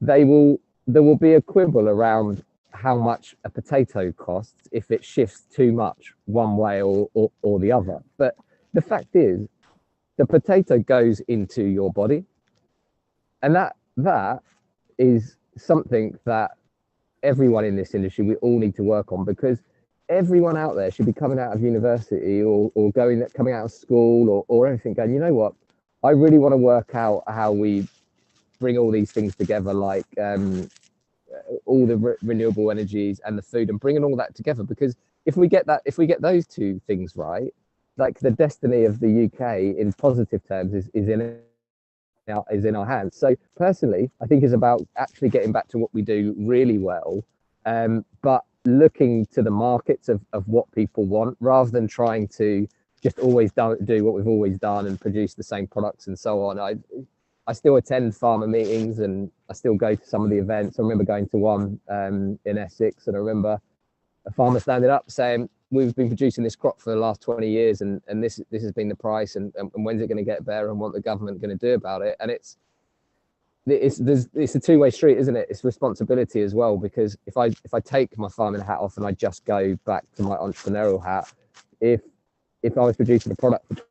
there will be a quibble around how much a potato costs if it shifts too much one way or the other. But the fact is, the potato goes into your body, and that is something that everyone in this industry, we all need to work on, because everyone out there should be coming out of university or coming out of school or anything, going, you know what, I really want to work out how we bring all these things together, like all the renewable energies and the food, and bringing all that together. Because if we get those two things right, like the destiny of the UK in positive terms is in our hands. So personally, I think it's about actually getting back to what we do really well, but looking to the markets of what people want, rather than trying to just always do what we've always done and produce the same products and so on. I still attend farmer meetings, and I still go to some of the events. I remember going to one in Essex, and I remember a farmer standing up saying, we've been producing this crop for the last 20 years, and this has been the price, and when's it going to get better, and what the government going to do about it? And it's a two-way street, isn't it? It's responsibility as well, because if I take my farming hat off and I just go back to my entrepreneurial hat, if I was producing a product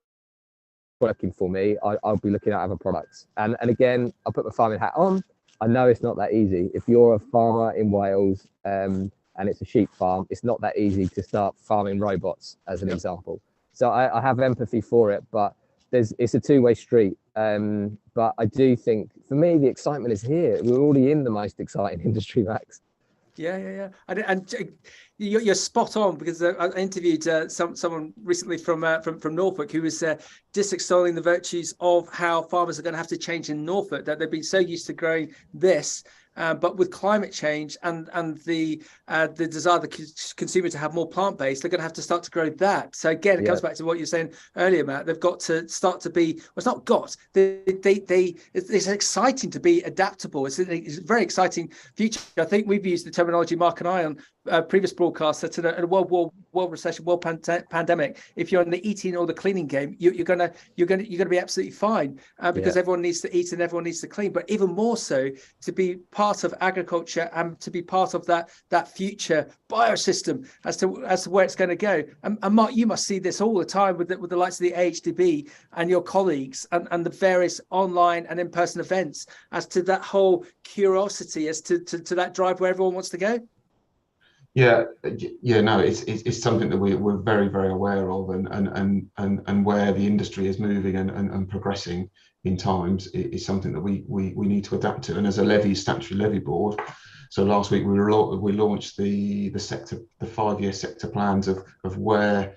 working for me, I'll be looking at other products. And again, I'll put my farming hat on. I know it's not that easy. If you're a farmer in Wales, and it's a sheep farm, it's not that easy to start farming robots, as an example. So I have empathy for it, but it's a two-way street. But I do think, for me, the excitement is here. We're already in the most exciting industry, Max. Yeah. And you're spot on, because I interviewed someone recently from Norfolk who was just extolling the virtues of how farmers are going to have to change in Norfolk, that they've been so used to growing this. But with climate change and the desire of the consumer to have more plant-based, they're going to have to start to grow that. So again, it comes back to what you're saying earlier, Matt. They've got to start to be, well, it's not got, it's exciting to be adaptable. It's a very exciting future. I think we've used the terminology, Mark and I, on previous broadcasts, that in a world recession, world pandemic, if you're in the eating or the cleaning game, you're gonna be absolutely fine, because everyone needs to eat and everyone needs to clean. But even more so, to be part of agriculture and to be part of that future biosystem as to where it's going to go. And Mark, you must see this all the time with the likes of the AHDB and your colleagues and the various online and in-person events, as to that whole curiosity, as to that drive where everyone wants to go. No, it's something that we're very, very aware of, and where the industry is moving and progressing in times is something that we need to adapt to. And as a statutory levy board, so last week we launched the 5-year sector plans of where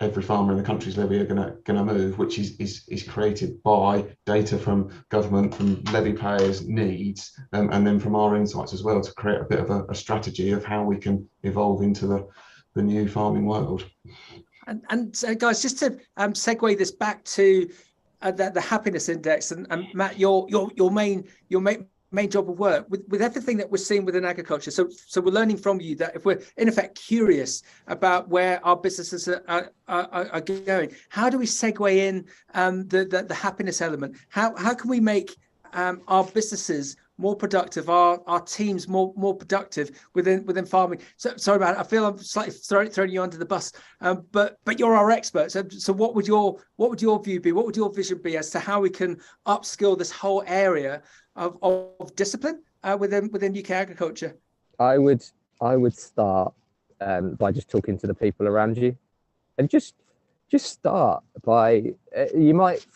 every farmer in the country's levy are going to move, which is created by data from government, from levy payers' needs, and then from our insights as well, to create a bit of a strategy of how we can evolve into the new farming world. And so, guys, just to segue this back to the happiness index, and Matt, your main job of work with everything that we're seeing within agriculture. So we're learning from you that if we're in effect curious about where our businesses are going, how do we segue in the happiness element? How can we make our businesses more productive, our teams more productive within farming? So sorry, Matt, I feel I'm slightly throwing you under the bus, but you're our expert. So what would your view be? What would your vision be as to how we can upskill this whole area of discipline within UK agriculture? I would start by just talking to the people around you, and just start by you might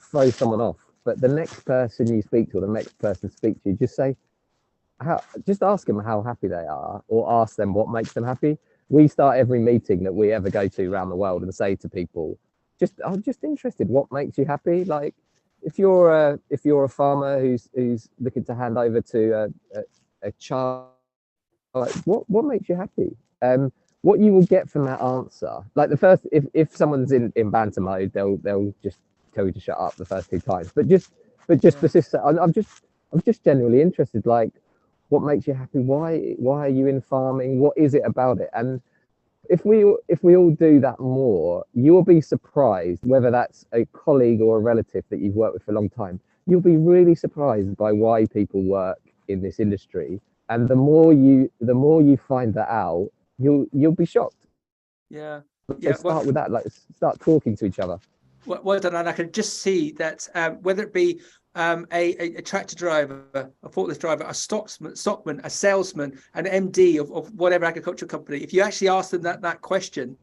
throw someone off, but the next person you speak to, or the next person speaks to you, just ask them how happy they are, or ask them what makes them happy. We start every meeting that we ever go to around the world and say to people, I'm just interested, what makes you happy? Like, if you're a farmer who's looking to hand over to a child, like, what makes you happy? What you will get from that answer, like the first, if someone's in banter mode, they'll just tell you to shut up the first 2 times. But just persist. I'm just genuinely interested. Like, what makes you happy? Why are you in farming? What is it about it? And if we all do that more, you will be surprised, whether that's a colleague or a relative that you've worked with for a long time, you'll be really surprised by why people work in this industry. And the more you find that out, you'll be shocked. Yeah. Start with that. Like, start talking to each other. Well done. And I can just see that whether it be a tractor driver, a forklift driver, a stockman, a salesman, an MD of whatever agricultural company, if you actually ask them that question,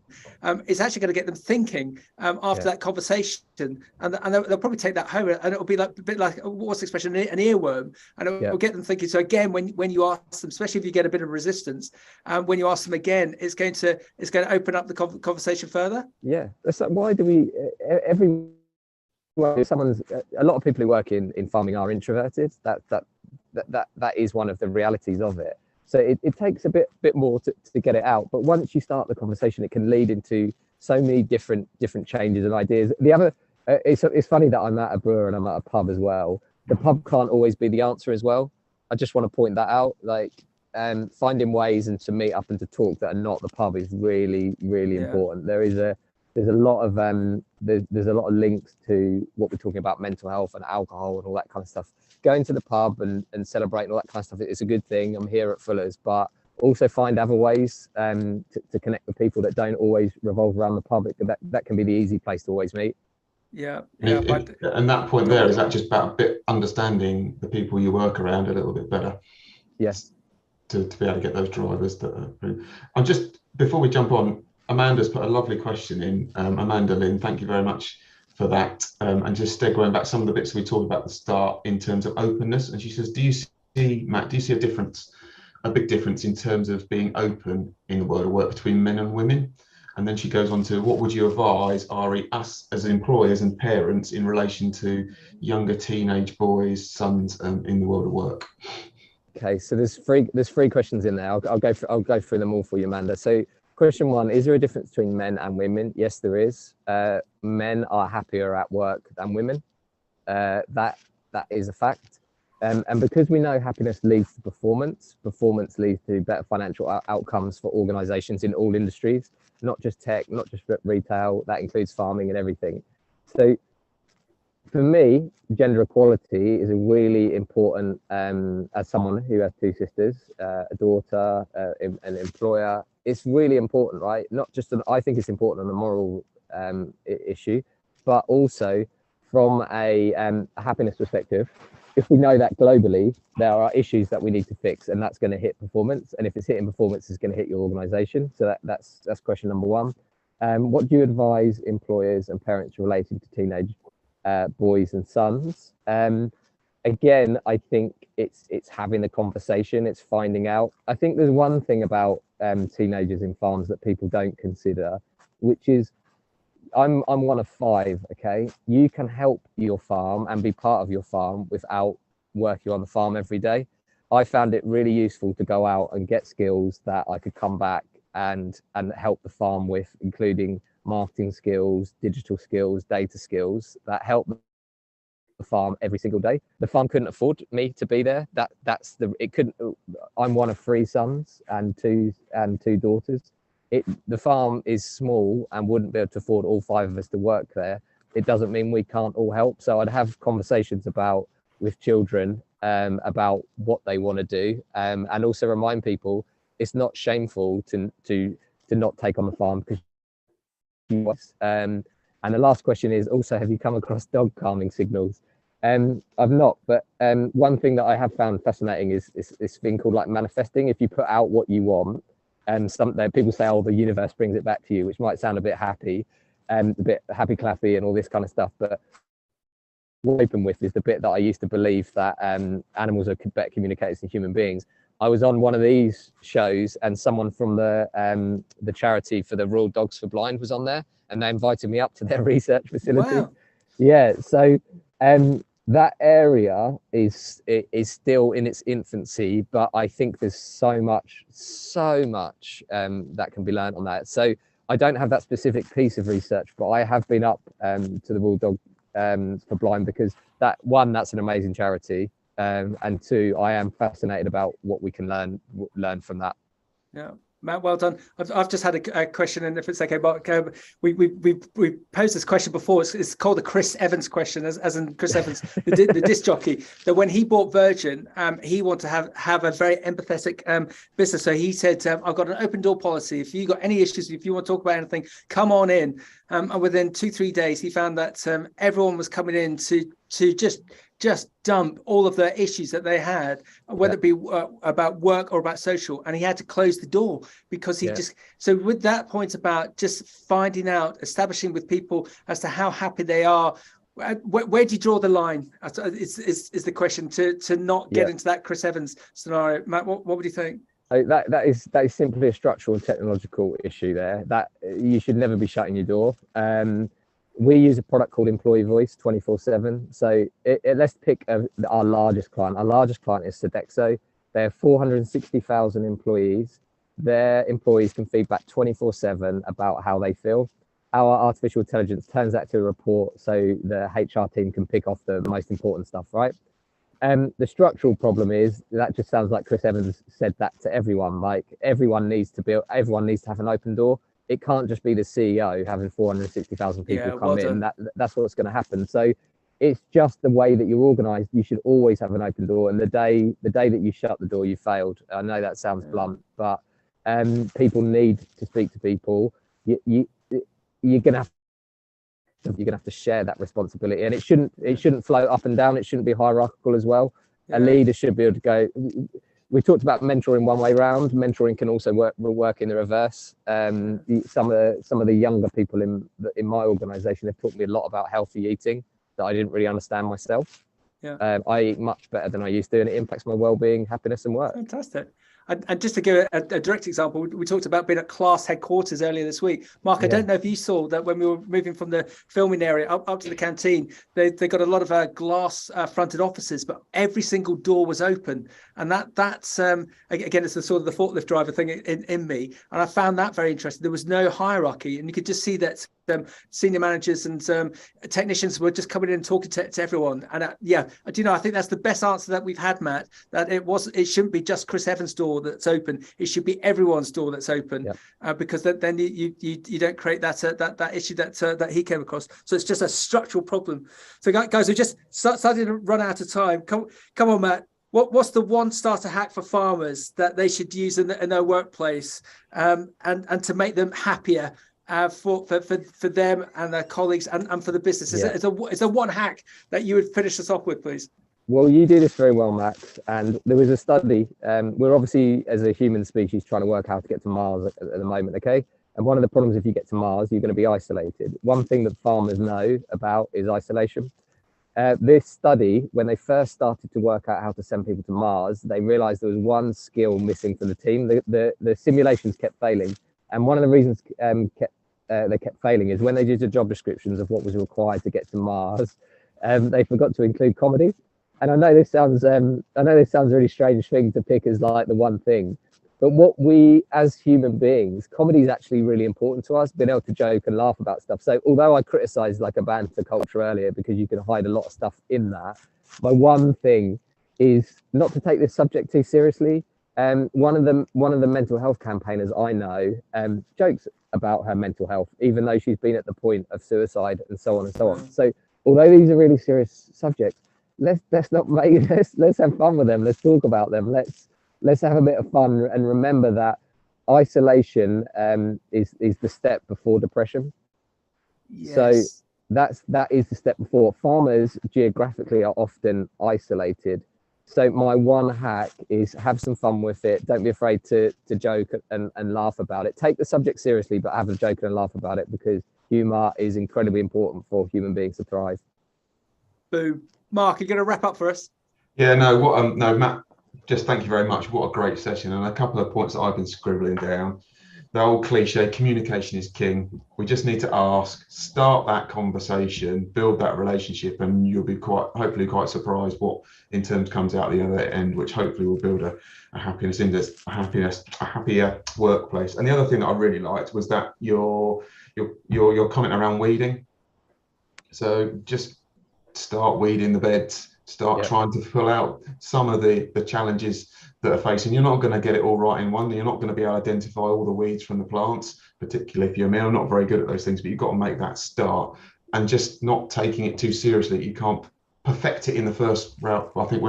it's actually going to get them thinking after that conversation, and they'll probably take that home, and it'll be like a bit like, what's the expression, an earworm, and it will get them thinking. So again, when you ask them, especially if you get a bit of resistance, when you ask them again, it's going to open up the conversation further. Yeah, that's like, why do we a lot of people who work in farming are introverted. That is one of the realities of it. So it takes a bit more to get it out. But once you start the conversation, it can lead into so many different changes and ideas. The other, it's funny that I'm at a brewer and I'm at a pub as well. The pub can't always be the answer as well. I just want to point that out. Like, finding ways and to meet up and to talk that are not the pub is really, really important. There's a lot of links to what we're talking about, mental health and alcohol and all that kind of stuff. Going to the pub and celebrating all that kind of stuff, it's a good thing. I'm here at Fuller's, but also find other ways to connect with people that don't always revolve around the pub. That can be the easy place to always meet. And that point there, is that just about a bit understanding the people you work around a little bit better? Yes. To be able to get those drivers that are. I'm just, before we jump on, Amanda's put a lovely question in. Amanda Lynn, thank you very much for that. And just going back some of the bits we talked about at the start in terms of openness. And she says, do you see, Matt, do you see a big difference in terms of being open in the world of work between men and women? And then she goes on to, what would you advise us as employers and parents in relation to younger teenage boys, sons in the world of work? Okay, so there's three questions in there. I'll go through them all for you, Amanda. So question one, is there a difference between men and women? Yes, there is. Men are happier at work than women. That is a fact. And because we know happiness leads to performance leads to better financial outcomes for organizations in all industries, not just tech, not just retail, that includes farming and everything. So for me, gender equality is a really important, as someone who has two sisters, a daughter, an employer, it's really important, right? Not just, I think it's important on a moral issue, but also from a happiness perspective. If we know that globally, there are issues that we need to fix, and that's going to hit performance. And if it's hitting performance, it's going to hit your organization. So that's question number one. What do you advise employers and parents relating to teenage boys and sons? Again, I think it's having the conversation, it's finding out. I think there's one thing about teenagers in farms that people don't consider, which is I'm one of five, okay? You can help your farm and be part of your farm without working on the farm every day. I found it really useful to go out and get skills that I could come back and help the farm with, including marketing skills, digital skills, data skills that help the farm every single day. The farm couldn't afford me to be there. I'm one of three sons and two daughters. The farm is small and wouldn't be able to afford all five of us to work there. It doesn't mean we can't all help. So I'd have conversations with children about what they want to do, and also remind people it's not shameful to not take on the farm because and the last question is also, have you come across dog calming signals? I've not, but one thing that I have found fascinating is this thing called like manifesting. If you put out what you want, and people say, oh, the universe brings it back to you, which might sound a bit happy, a bit happy clappy and all this kind of stuff. But what I'm open with is the bit that I used to believe that animals are better communicators than human beings. I was on one of these shows and someone from the charity for the Royal Dogs for Blind was on there, and they invited me up to their research facility. Wow. Yeah, so that area is still in its infancy, but I think there's so much that can be learned on that. So I don't have that specific piece of research, but I have been up to the Royal Dog for Blind because that's an amazing charity, and two, I am fascinated about what we can learn from that. Yeah. Matt, well done. I've just had a question, and if it's okay, Mark, we posed this question before. It's called the Chris Evans question, as in Chris Evans, the disc jockey. That when he bought Virgin, he wanted to have a very empathetic business. So he said, "I've got an open door policy. If you got any issues, if you want to talk about anything, come on in." And within 2-3 days, he found that everyone was coming in to just just dump all of the issues that they had, whether it be about work or about social, and he had to close the door because he just. So with that point about just finding out, establishing with people as to how happy they are. Where do you draw the line? Is the question to not get into that Chris Evans scenario, Matt? What would you think? That is simply a structural and technological issue there. That you should never be shutting your door. We use a product called Employee Voice 24/7. So let's pick our largest client. Our largest client is Sodexo. They have 460,000 employees. Their employees can feedback 24/7 about how they feel. Our artificial intelligence turns that to a report so the HR team can pick off the most important stuff, right? The structural problem is that just sounds like Chris Evans said that to everyone. Like everyone needs to have an open door. It can't just be the CEO having 460,000 people come in. That's what's going to happen. So it's just the way that you're organized. You should always have an open door. And the day that you shut the door, you failed. I know that sounds blunt, but people need to speak to people. You're gonna have to share that responsibility, and it shouldn't float up and down. It shouldn't be hierarchical as well. A leader should be able to go. We talked about mentoring one way round. Mentoring can also work in the reverse. Some of the younger people in my organisation have taught me a lot about healthy eating that I didn't really understand myself. I eat much better than I used to, and it impacts my well-being, happiness, and work. Fantastic. And just to give a direct example, we talked about being at class headquarters earlier this week. Mark, I don't know if you saw that when we were moving from the filming area up to the canteen, they got a lot of glass fronted offices, but every single door was open. And that's again, it's the sort of the forklift driver thing in me. And I found that very interesting. There was no hierarchy, and you could just see that senior managers and technicians were just coming in and talking to everyone. And I think that's the best answer that we've had, Matt, that it shouldn't be just Chris Evans' door that's open. It should be everyone's door that's open, because then you don't create that issue that he came across. So it's just a structural problem. So guys, we just starting to run out of time. Come on, Matt. What's the one starter hack for farmers that they should use in their workplace, and to make them happier? For them and their colleagues and for the business. Is there one hack that you would finish us off with, please? Well, you do this very well, Max. And there was a study. We're obviously, as a human species, trying to work out how to get to Mars at the moment, okay? And one of the problems, if you get to Mars, you're going to be isolated. One thing that farmers know about is isolation. This study, when they first started to work out how to send people to Mars, they realized there was one skill missing for the team. The simulations kept failing. And one of the reasons they kept failing is when they did the job descriptions of what was required to get to Mars, they forgot to include comedy. And I know this sounds a really strange thing to pick as like the one thing, but what we as human beings, comedy is actually really important to us, being able to joke and laugh about stuff. So although I criticized like a banter culture earlier because you can hide a lot of stuff in that, my one thing is not to take this subject too seriously. One of the mental health campaigners I know jokes about her mental health, even though she's been at the point of suicide and so on and so on. So although these are really serious subjects, let's have fun with them. Let's talk about them. Let's have a bit of fun and remember that isolation is the step before depression. Yes. So that is the step before. Farmers geographically are often isolated. So my one hack is have some fun with it. Don't be afraid to joke and laugh about it. Take the subject seriously, but have a joke and laugh about it, because humor is incredibly important for human beings to thrive. Boom. Mark, are you going to wrap up for us? Yeah, no, Matt, just thank you very much. What a great session. And a couple of points that I've been scribbling down. The old cliche, communication is king. We just need to ask, start that conversation, build that relationship, and you'll be hopefully quite surprised what in terms comes out the other end, which hopefully will build a happier workplace. And the other thing that I really liked was that your comment around weeding. So just start weeding the beds. Start trying to pull out some of the challenges that are facing. You're not going to get it all right in one. You're not going to be able to identify all the weeds from the plants, particularly if you're male. Not very good at those things, but you've got to make that start and just not taking it too seriously. You can't perfect it in the first round. I think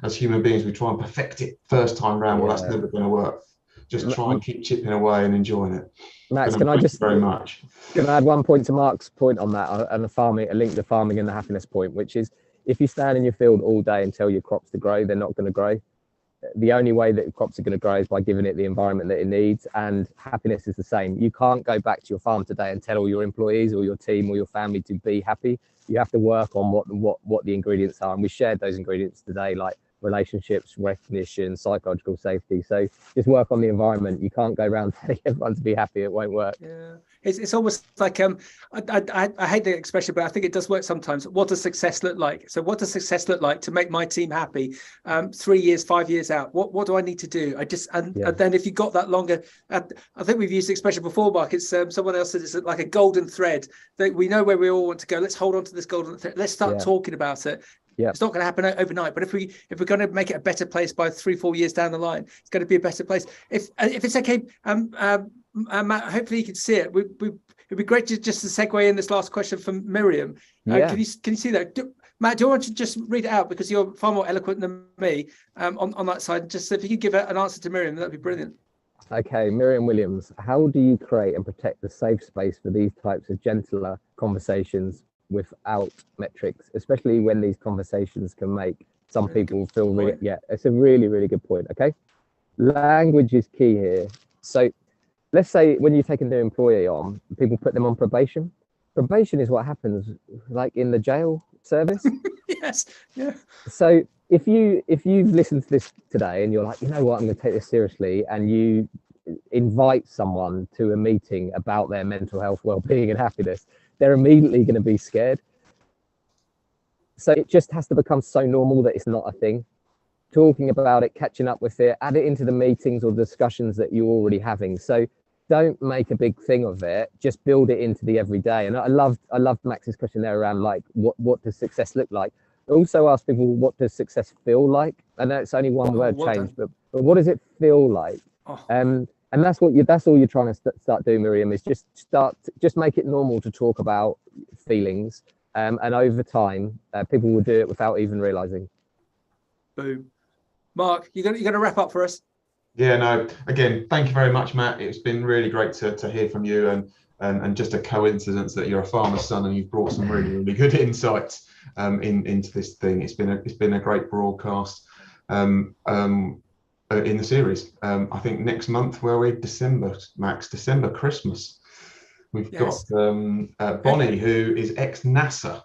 as human beings, we try and perfect it first time round. Well, that's never going to work. Just try and keep chipping away and enjoying it. Max, can I just very much? Can I add one point to Mark's point on that, and a link to farming and the happiness point, which is if you stand in your field all day and tell your crops to grow, they're not going to grow. The only way that crops are going to grow is by giving it the environment that it needs, and happiness is the same. You can't go back to your farm today and tell all your employees or your team or your family to be happy. You have to work on what the ingredients are, and we shared those ingredients today, like relationships, recognition, psychological safety. So just work on the environment. You can't go around telling everyone to be happy. It won't work. Yeah, it's almost like I hate the expression, but I think it does work sometimes. What does success look like? So what does success look like to make my team happy 3 years, 5 years out? What do I need to do? And then if you got that longer, I think we've used the expression before, Mark. It's someone else said it's like a golden thread that we know where we all want to go. Let's hold on to this golden thread. Let's start talking about it. Yeah. It's not going to happen overnight, but if we're going to make it a better place by 3-4 years down the line, it's going to be a better place. If it's okay, Matt, hopefully you can see it. It'd be great just to segue in this last question from Miriam. Can you see that? Matt, do you want to just read it out, because you're far more eloquent than me on that side? Just if you could give an answer to Miriam, that'd be brilliant. Okay, Miriam Williams, how do you create and protect the safe space for these types of gentler conversations without metrics, especially when these conversations can make some people feel really, it's a really, really good point. Okay, language is key here. So let's say when you take a new employee on, people put them on probation. Probation is what happens like in the jail service. Yes. Yeah. So if you've listened to this today and you're like, you know what, I'm going to take this seriously, and you invite someone to a meeting about their mental health, well-being and happiness, they're immediately going to be scared. So it just has to become so normal that it's not a thing. Talking about it, catching up with it, add it into the meetings or discussions that you're already having. So don't make a big thing of it, just build it into the everyday. And I loved Max's question there around like, what does success look like? Also ask people, what does success feel like? I know it's only one word change, but what does it feel like? And that's all you're trying to start doing, Miriam, is just make it normal to talk about feelings. And over time, people will do it without even realizing. Boom. Mark, you're going to wrap up for us? Yeah, no, again, thank you very much, Matt. It's been really great to hear from you, and just a coincidence that you're a farmer's son and you've brought some really, really good insights into this thing. It's been a great broadcast in the series. I think next month, where we're December, Christmas, we've got Bonnie, who is ex-NASA.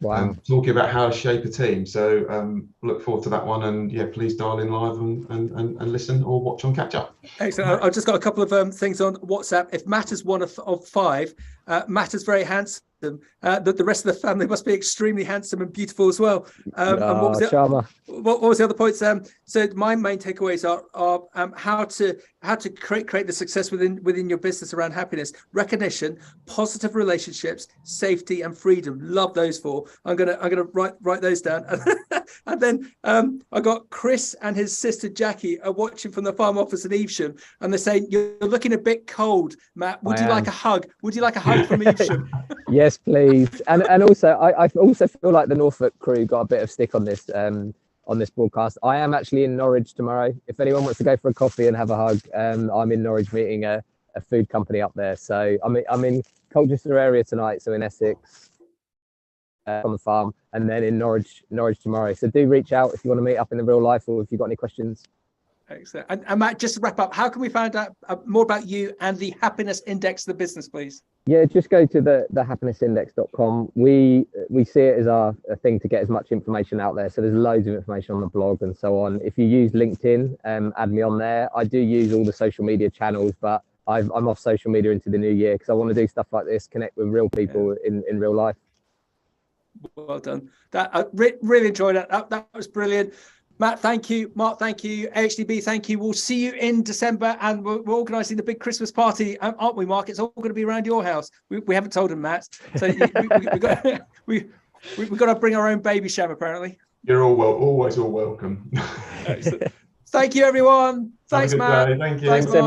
Wow. Talking about how to shape a team. So look forward to that one, and yeah, please dial in live and listen or watch on catch up. Excellent. I've just got a couple of things on WhatsApp. If Matt is one of 5, Matt is very handsome. The rest of the family must be extremely handsome and beautiful as well. And what was the other points? So my main takeaways are how to create the success within your business around happiness, recognition, positive relationships, safety, and freedom. Love those 4. I'm gonna write those down. And then I got Chris and his sister Jackie are watching from the farm office in Evesham, and they're saying, "You're looking a bit cold, Matt. Would you like a hug? Would you like a hug from Evesham?" Yes, please. And also, I also feel like the Norfolk crew got a bit of stick on this broadcast. I am actually in Norwich tomorrow. If anyone wants to go for a coffee and have a hug, I'm in Norwich meeting a food company up there. So I'm in Colchester area tonight, so in Essex on the farm, and then in Norwich tomorrow. So do reach out if you want to meet up in the real life, or if you've got any questions. Excellent. And Matt, just to wrap up, how can we find out more about you and the happiness index of the business, please? Yeah, just go to the happinessindex.com. We see it as a thing to get as much information out there. So there's loads of information on the blog and so on. If you use LinkedIn, add me on there. I do use all the social media channels, but I'm off social media into the new year because I want to do stuff like this, connect with real people in real life. Well done. I really enjoyed that. That was brilliant. Matt, thank you. Mark, thank you. AHDB, thank you. We'll see you in December, and we're organising the big Christmas party, aren't we, Mark? It's all going to be around your house. We haven't told him, Matt. So we've got to bring our own baby sham, apparently. You're always all welcome. Thank you, everyone. Thanks, Matt. Thank you. Thanks, everyone.